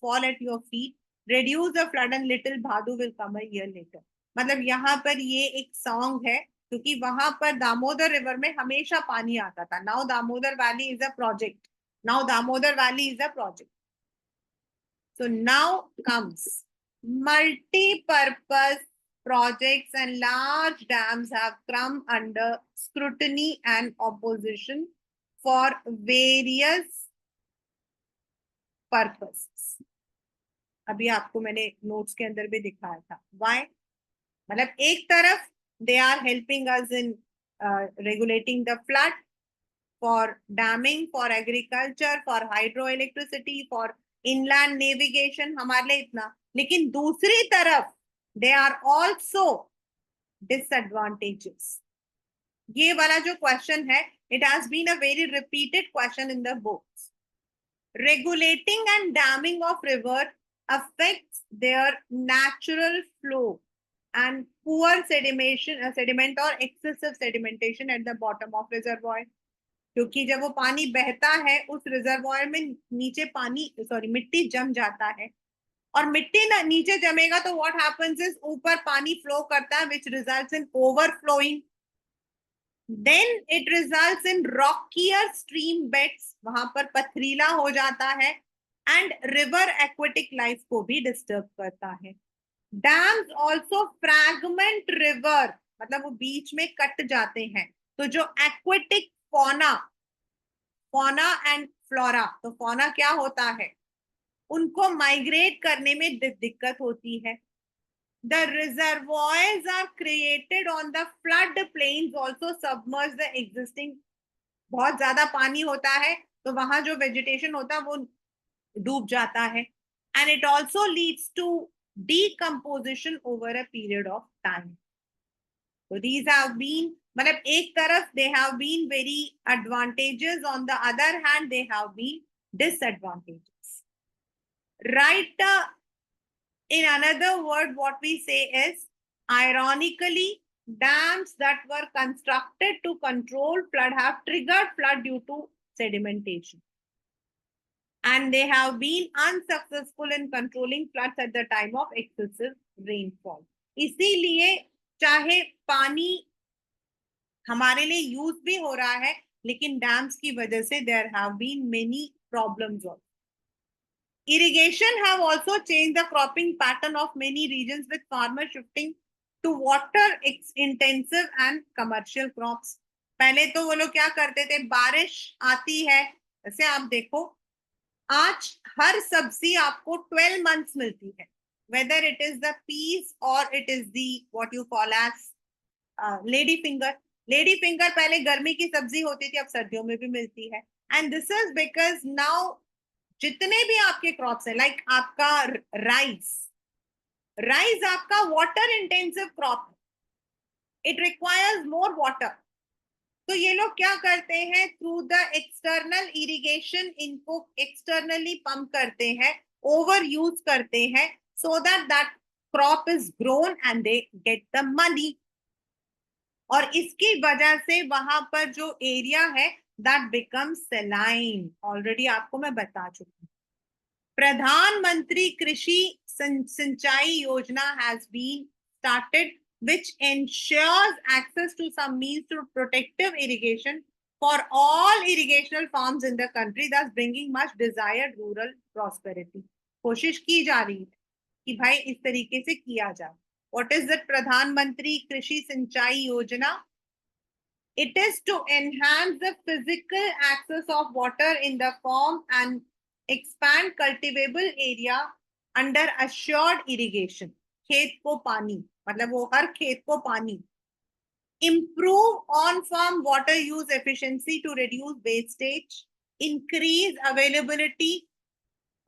fall at your feet. Reduce the flood and little Bhadu will come a year later. मतलब यहाँ पर ये एक song है, क्योंकि वहां पर Damodar river में हमेशा पानी आता था. Now Damodar Valley is a project. Now Damodar Valley is a project. So now comes multi-purpose projects, and large dams have come under scrutiny and opposition for various purposes. अभी आपको मैंने नोट्स के अंदर भी दिखाया था. Why? मतलब एक तरफ they are helping us in regulating the flood, for damming, for agriculture, for hydroelectricity, for inland navigation, हमारे लिए इतना. लेकिन दूसरी तरफ they are also disadvantages. ये वाला जो क्वेश्चन है, it has been a very repeated question in the books. Regulating and damming of river affects their natural flow and poor sediment or excessive sedimentation at the bottom of reservoir. क्योंकि जब वो पानी बहता है उस reservoir में नीचे मिट्टी जम जाता है, और मिट्टी नीचे जमेगा तो व्हाट हैपेंस इज ऊपर पानी फ्लो करता है, which results in overflowing. Then it results in rockier stream beds, वहां पर पथरीला हो जाता है, एंड रिवर एक्वेटिक लाइफ को भी डिस्टर्ब करता है. डैम्स ऑल्सो फ्रैगमेंट रिवर, मतलब वो बीच में कट जाते हैं, तो जो एक्वेटिक फौना एंड फ्लोरा, तो फौना क्या होता है, उनको माइग्रेट करने में दिक्कत होती है. The reservoirs are created on the flood plains also submerge the existing. बहुत ज्यादा पानी होता है तो वहां जो वेजिटेशन होता है वो डूब जाता है, and it also leads to decomposition over a period of time. So these have been, मतलब एक तरफ they have been very advantages, on the other hand they have been disadvantages. Right? In another word, what we say is, ironically, dams that were constructed to control flood have triggered flood due to sedimentation. And they have been unsuccessful in controlling floods at the time of excessive rainfall. इसीलिए चाहे पानी हमारे लिए use भी हो रहा है, लेकिन डैम्स की वजह से there have been many problems also. Irrigation have also changed the cropping pattern of many regions, with farmers shifting to water intensive and commercial crops. पहले तो वो लोग क्या करते थे, बारिश आती है, जैसे आप देखो आज हर सब्जी आपको 12 months मिलती है, whether it is the peas or it is the what you call as lady finger. Lady finger पहले गर्मी की सब्जी होती थी, अब सर्दियों में भी मिलती है. And this is because now जितने भी आपके क्रॉप्स हैं, लाइक आपका राइस आपका water intensive crop, it requires more water. तो ये लोग क्या करते हैं, थ्रू द एक्सटर्नल इरिगेशन इनको एक्सटर्नली पंप करते हैं, ओवर यूज करते हैं, so that crop is grown and they get the money. और इसकी वजह से वहां पर जो एरिया है दैट बिकम्स सेलाइन. ऑलरेडी आपको मैं बता चुकी हूँ. प्रधानमंत्री Krishi Sinchai Yojana has been started which ensures access to some means to protective irrigation for all irrigational farms in the country, thus bringing much desired rural prosperity. कोशिश की जा रही है कि भाई इस तरीके से किया जाए. What is that Pradhan Mantri Krishi Sinchai Yojana? It is to enhance the physical access of water in the farm and expand cultivable area under assured irrigation. खेत को पानी, मतलब वो हर खेत को पानी. Improve on-farm water use efficiency to reduce wastage, increase availability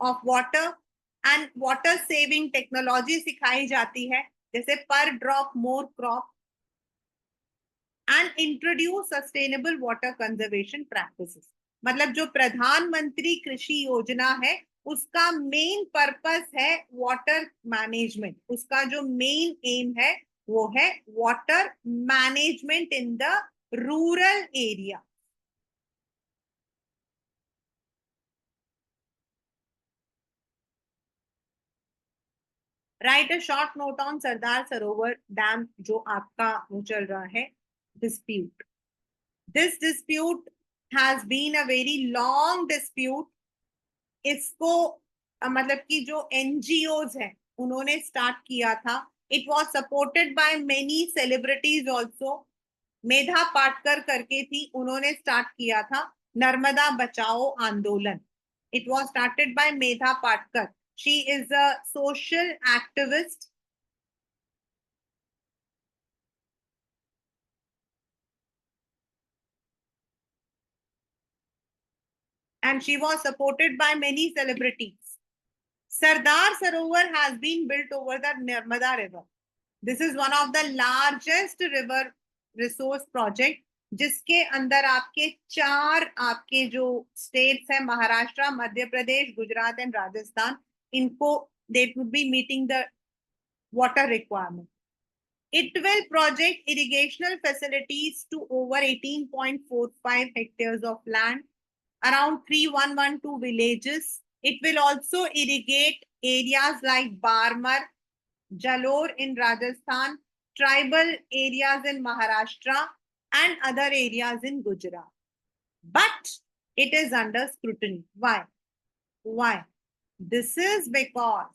of water, and water saving technology सिखाई जाती है, जैसे per drop more crop, and introduce sustainable water conservation practices. मतलब जो प्रधानमंत्री कृषि योजना है उसका मेन पर्पस है वाटर मैनेजमेंट. उसका जो मेन एम है वो है water management in the rural area. Write a short note on Sardar Sarovar dam, जो आपका वो चल रहा है dispute. This dispute has been a very long dispute. इसको मतलब कि जो एनजीओज है उन्होंने स्टार्ट किया था. It was supported by many celebrities also. Medha Patkar करके थी, उन्होंने स्टार्ट किया था. Narmada Bachao Andolan. It was started by Medha Patkar. She is a social activist. And she was supported by many celebrities. Sardar Sarovar has been built over the Narmada River. This is one of the largest river resource project जिसके अंदर आपके 4 आपके जो states है Maharashtra, Madhya Pradesh, Gujarat and Rajasthan, इनको they would be meeting the water requirement. It will project irrigational facilities to over 18.45 hectares of land, around 3112 villages. It will also irrigate areas like Barmar, Jalore in Rajasthan, tribal areas in Maharashtra, and other areas in Gujarat. But it is under scrutiny. Why? Why? This is because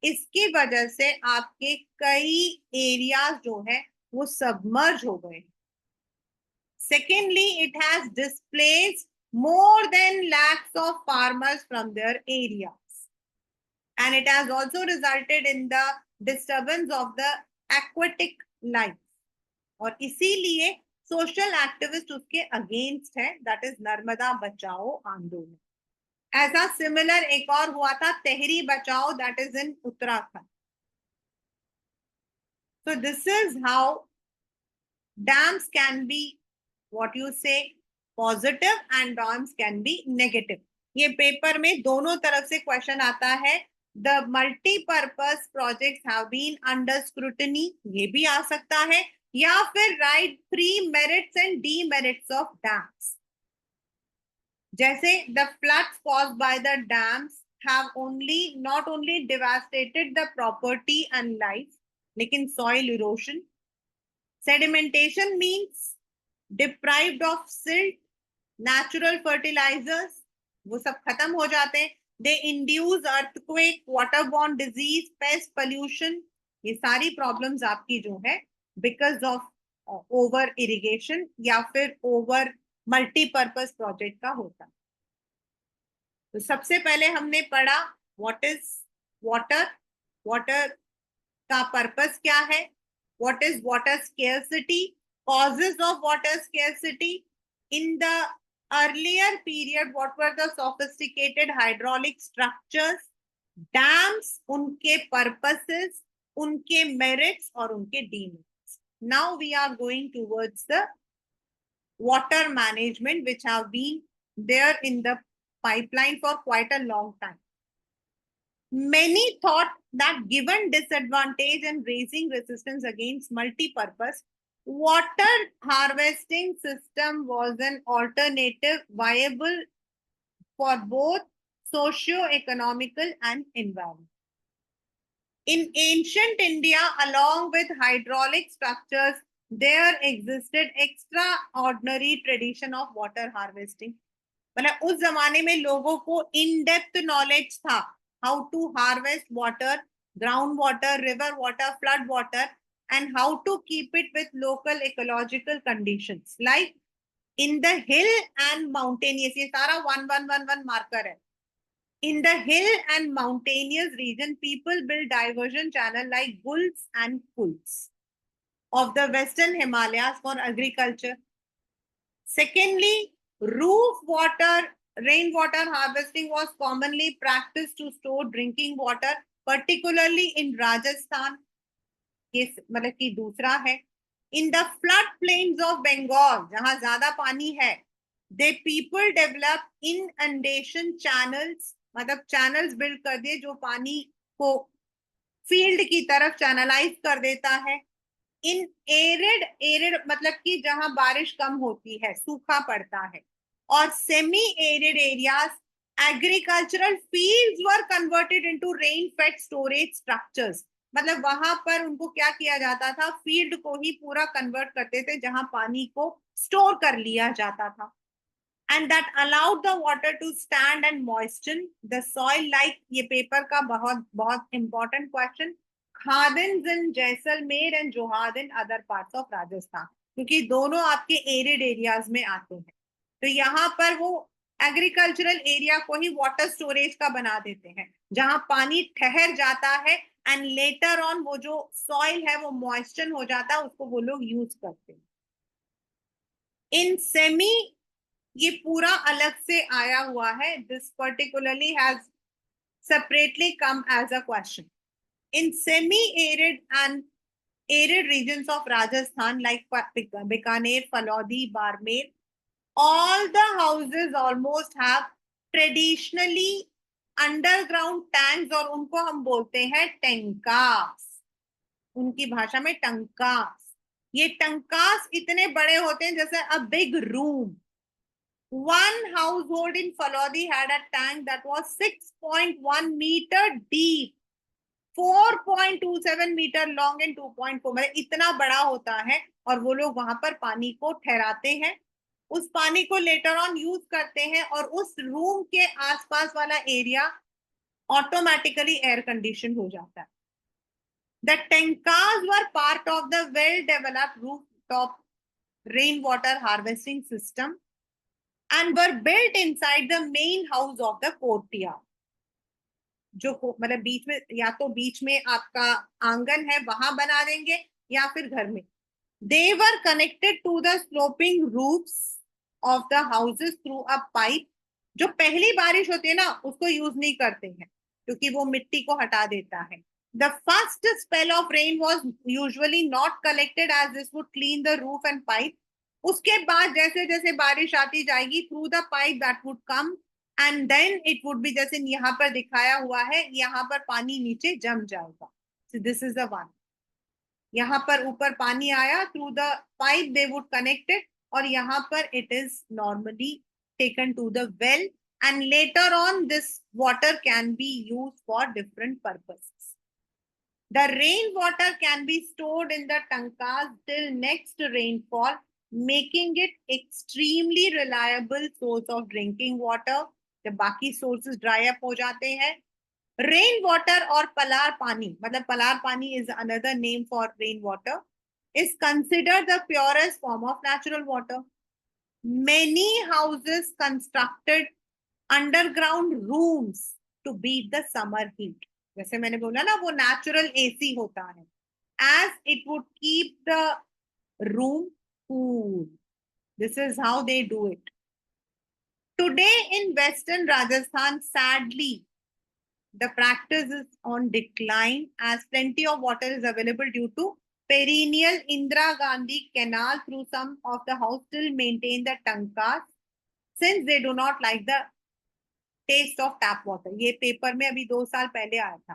इसकी वजह से आपके कई areas जो है वो submerge हो गए. Secondly, it has displaced more than lakhs of farmers from their areas. And it has also resulted in the disturbance of the aquatic life. और इसीलिए सोशल एक्टिविस्ट उसके अगेंस्ट है, दैट इज नर्मदा बचाओ आंदोलन. ऐसा सिमिलर एक और हुआ था तेहरी बचाओ, that is in Uttarakhand. So this is how dams can be what you say positive and dams can be negative. ये पेपर में दोनों तरफ से क्वेश्चन आता है. The multi-purpose projects have been under scrutiny, ये भी आ सकता है, या फिर write 3 merits and demerits of dams. जैसे the floods caused by the dams have not only devastated the property and life, लेकिन soil erosion, sedimentation means deprived of silt, natural fertilizers, वो सब खत्म हो जाते हैं. They induce earthquake, waterborne disease, pest pollution. ये सारी problems आपकी जो है because of over irrigation या फिर over multi-purpose project का होता. तो सबसे पहले हमने पढ़ा what is water, water का purpose क्या है, what is water scarcity, causes of water scarcity. In the earlier period, what were the sophisticated hydraulic structures, dams, उनके purposes, उनके merits और उनके demerits. Now we are going towards the water management, which have been there in the pipeline for quite a long time. Many thought that given disadvantage and raising resistance against multi-purpose, water harvesting system was an alternative viable for both socio-economical and environment. In ancient India, along with hydraulic structures, there existed extraordinary tradition of water harvesting. मतलब उस जमाने में लोगों को in depth knowledge था how to harvest water, ground water, river water, flood water, and how to keep it with local ecological conditions. Like in the hill and mountainous, ये सारा 1111 marker है. In the hill and mountainous region, people build diversion channel like gulls and pools of the western Himalayas for agriculture. Secondly, roof water, rainwater harvesting was commonly practiced to store drinking water, particularly in Rajasthan. ये मतलब कि दूसरा है. In the flood plains of Bengal, जहां ज्यादा पानी है, they people develop inundation channels, मतलब channels build कर दिए जो पानी को फील्ड की तरफ चैनलाइज कर देता है. इन एरिड मतलब कि जहां बारिश कम होती है, सूखा पड़ता है, और semi arid areas, agricultural fields were converted into rain fed storage structures. मतलब वहां पर उनको क्या किया जाता था, फील्ड को ही पूरा कन्वर्ट करते थे जहां पानी को स्टोर कर लिया जाता था. And that allowed the water to stand and moisten the soil. Like ये पेपर का बहुत बहुत important question, Khadans in Jaisalmer and Johad in other parts of Rajasthan. क्योंकि दोनों आपके एरिड एरियाज में आते हैं। तो यहाँ पर वो एग्रीकल्चरल एरिया को ही वाटर स्टोरेज का बना देते हैं, जहां पानी ठहर जाता है एंड लेटर ऑन वो जो सॉइल है वो मॉइस्चर हो जाता है, उसको वो लोग यूज करते हैं। इन सेमी ये पूरा अलग से आया हुआ है, this particularly has separately come as a question. In semi-arid and arid regions of Rajasthan like Bikaner, Falodi, Barmer, all the houses almost have traditionally underground tanks और उनको हम बोलते हैं टंकास, उनकी भाषा में टंकास। ये टंकास इतने बड़े होते हैं जैसे a big room. One household in Falodi had a tank that was 6.1 meter deep, 4.27 metre long and 2.4, मतलब इतना बड़ा होता है। और वो लोग वहां पर पानी को ठहराते हैं, उस पानी को लेटर ऑन यूज करते हैं, और उस रूम के आसपास वाला एरिया ऑटोमेटिकली एयर कंडीशन हो जाता है। The tankas were part of the well-developed rooftop rainwater harvesting system and were built inside the main house of the courtyard. जो मतलब बीच में, या तो बीच में आपका आंगन है वहां बना देंगे या फिर घर में। They were connected to the sloping roofs of the houses through a pipe. जो पहली बारिश होती है ना उसको यूज नहीं करते हैं क्योंकि वो मिट्टी को हटा देता है। The first spell of rain was usually not collected as this would clean the roof and pipe. उसके बाद जैसे जैसे बारिश आती जाएगी through the pipe that would come and then it would be, जैसे यहाँ पर दिखाया हुआ है, यहाँ पर पानी नीचे जम जाएगा। दिस इज द वन, यहाँ पर ऊपर पानी आया through the pipe, they would connected, और यहाँ पर it is normally taken to the well and later on this water can be use for different purposes. The rainwater can be stored in the tankas till next rainfall, making it extremely reliable source of drinking water. जब बाकी sources dry up हो जाते हैं, rain water और पलार पानी, मतलब पलार पानी is another name for rain water, is considered the purest form of natural water. Many houses constructed underground rooms to beat the summer heat. जैसे मैंने बोला ना वो नेचुरल एसी होता है, as it would keep the room cool. This is how they do it. Today in Western Rajasthan, sadly, the practice is on decline as plenty of water is available due to perennial Indira Gandhi Canal. Through some of the house still maintain the tankas since they do not like the taste of tap water. ये paper में अभी 2 साल पहले आया था।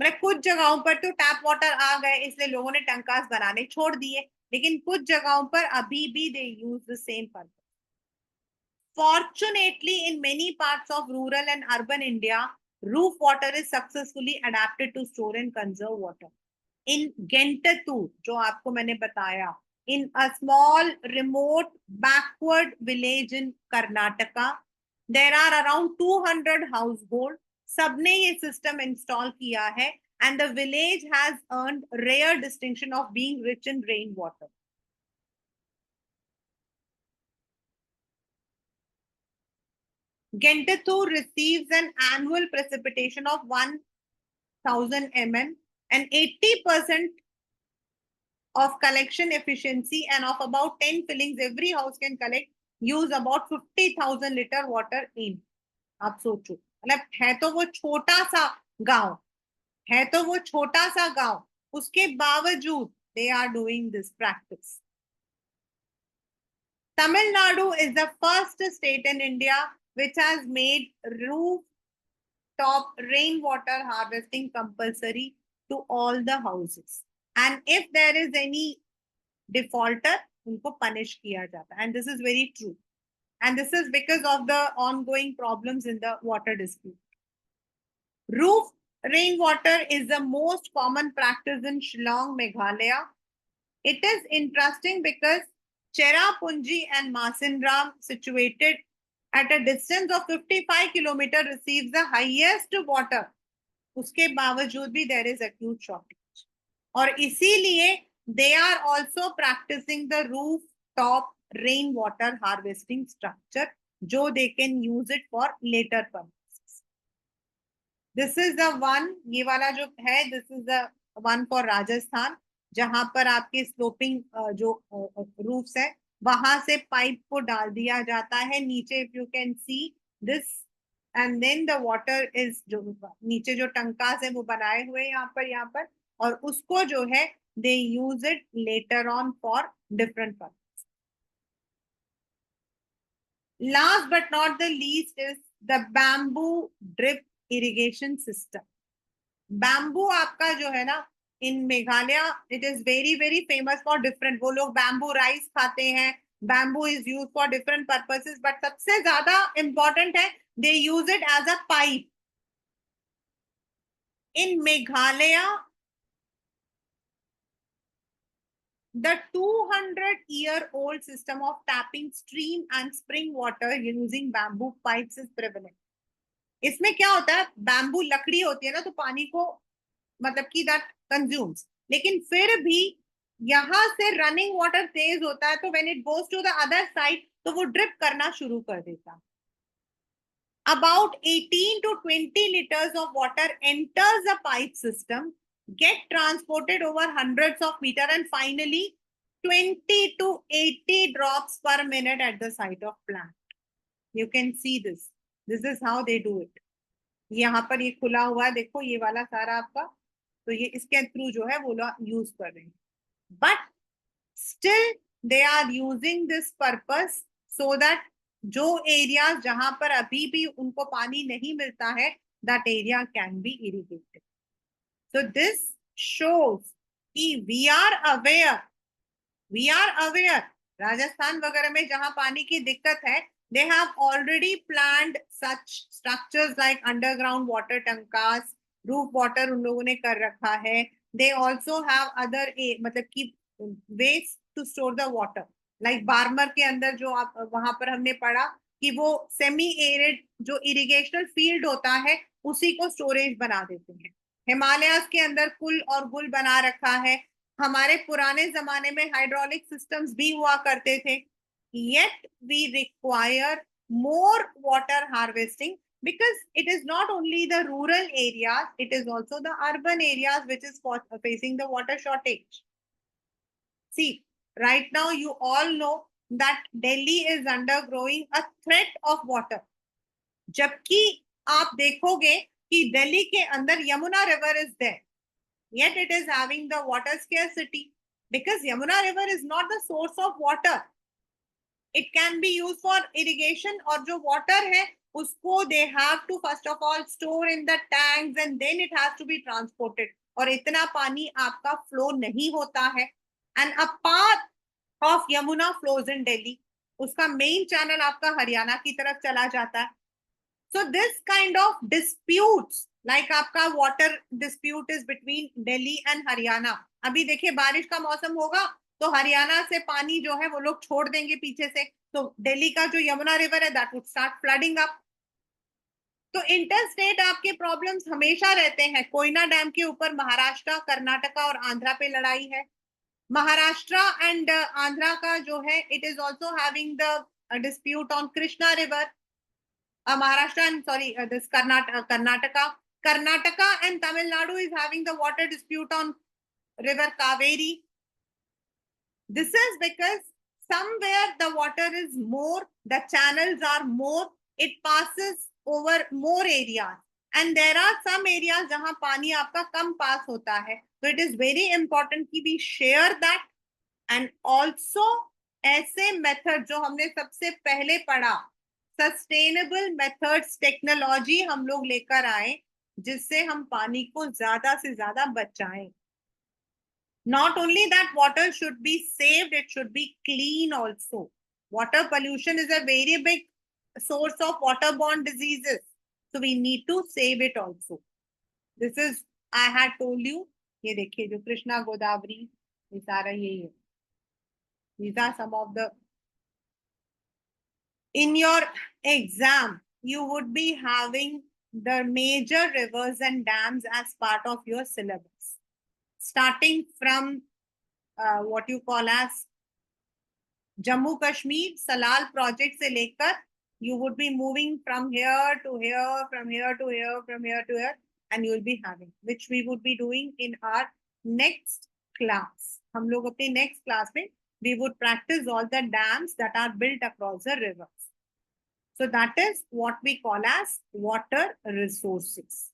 मतलब कुछ जगहों पर तो टैप वाटर आ गए इसलिए लोगों ने टंकास बनाने छोड़ दिए, लेकिन कुछ जगहों पर अभी भी they use the same purpose. Fortunately, in many parts of rural and urban India, roof water is successfully adapted to store and conserve water. In Gentattur, जो आपको मैंने बताया, in a small remote backward village in Karnataka, there are around 200 households. सबने ये system install किया है and the village has earned rare distinction of being rich in rainwater. Gentattur receives an annual precipitation of 1000 mm and 80% of collection efficiency and of about 10 fillings every house can collect use about 50,000 liter water in. आप सोचो, मतलब है तो वो छोटा सा गांव, है तो वो छोटा सा गांव, उसके बावजूद they are doing this practice. Tamil Nadu is the first state in India which has made rooftop rainwater harvesting compulsory to all the houses. And if there is any defaulter, उनको punish किया जाता है. And this is very true. And this is because of the ongoing problems in the water dispute. Roof rainwater is the most common practice in Shillong, Meghalaya. It is interesting because Cherrapunji and Masinram, situated at a distance of 55 kilometers, receives the highest water. उसके बावजूद भी there is acute shortage. और इसीलिए they are also practicing the rooftop rainwater harvesting structure, जो they can use it for later purposes. This is the one, ये वाला जो है, this is the one for Rajasthan, जहां पर आपके स्लोपिंग जो रूफ्स है वहां से पाइप को डाल दिया जाता है नीचे. If you can see this, and then the water is, जो नीचे जो टंकास है वो बनाए हुए यहाँ पर, और उसको जो है they use it later on for different purposes. Last but not the least is the bamboo drip irrigation system. Bamboo आपका जो है ना, in Meghalaya it is very very famous for different, वो लोग bamboo rice खाते हैं, bamboo is used for different purposes, but सबसे ज्यादा important है they use it as a pipe. In Meghalaya, the 200-year-old system of tapping stream and spring water using bamboo pipes is prevalent. इसमें क्या होता है, bamboo लकड़ी होती है ना, तो पानी को मतलब कि दैट कंज्यूम्स, लेकिन फिर भी यहां से रनिंग वाटर तेज होता है, तो when it goes to the other side तो वो ड्रिप करना शुरू कर देता. About 18 to 20 liters of water enters the pipe system, get transported over hundreds of meters, and finally 20 to 80 drops per minute at the site of plant. You can see this. This is how they do it. यहाँ पर ये खुला हुआ है, देखो ये वाला सारा आपका, तो ये इसके थ्रू जो है वो लोग यूज कर रहे हैं. But still they are using this purpose so that जो एरियाज जहां पर अभी भी उनको पानी नहीं मिलता है, that area can be irrigated. So this shows कि वी आर अवेयर. राजस्थान वगैरह में जहां पानी की दिक्कत है, they have already planned such structures like underground water tankas, roof water उन लोगों ने कर रखा है. They also have other मतलब कि ways to store the water, like Barmer के अंदर जो आप वहां पर हमने पढ़ा कि वो सेमी एरिड जो इरिगेशनल फील्ड होता है उसी को स्टोरेज बना देते हैं. हिमालयाज के अंदर कुल और गुल बना रखा है. हमारे पुराने जमाने में हाइड्रोलिक सिस्टम्स भी हुआ करते थे. Yet we require more water harvesting, because it is not only the rural areas, it is also the urban areas which is facing the water shortage. See, right now you all know that Delhi is undergoing a threat of water. जबकि आप देखोगे कि दिल्ली के अंदर Yamuna river is there, yet it is having the water scarcity, because Yamuna river is not the source of water. It can be used for irrigation, और जो water है उसको they have to first of all store in the tanks and then it has to be transported. और इतना पानी आपका flow नहीं होता है. And a part of Yamuna flows in Delhi. उसका main channel आपका हरियाणा की तरफ चला जाता है. So this kind of disputes, like आपका water dispute is between Delhi and Haryana. अभी देखिए बारिश का मौसम होगा तो हरियाणा से पानी जो है वो लोग छोड़ देंगे पीछे से, तो दिल्ली का जो यमुना रिवर है that would start flooding up. तो इंटर स्टेट आपके प्रॉब्लम्स हमेशा रहते हैं. कोयना डैम के ऊपर महाराष्ट्र, कर्नाटका और आंध्रा पे लड़ाई है. महाराष्ट्र एंड आंध्रा का जो है it is also having the dispute on Krishna river. Maharashtra and this Karnataka and Tamil Nadu is having the water dispute on river Kaveri. This is because somewhere the water is more, the channels are more, it passes over more areas, and there are some areas जहां पानी आपका कम पास होता है. So it is very important कि we share that, and also ऐसे method जो हमने सबसे पहले पढ़ा, सस्टेनेबल मेथड्स, टेक्नोलॉजी हम लोग लेकर आए जिससे हम पानी को ज्यादा से ज्यादा बचाएं. Not only that water should be saved, it should be clean also. Water pollution is a very big source of waterborne diseases, so we need to save it also. This is, I had told you, ये देखिए जो कृष्णा गोदावरी ये सारा यही है. These are some of the, in your exam you would be having the major rivers and dams as part of your syllabus, starting from what you call as Jammu Kashmir Salal project से लेकर you would be moving from here to here, from here to here, from here to here, and you will be having, which we would be doing in our next class. हम लोग अपने next class में we would practice all the dams that are built across the rivers. So that is what we call as water resources.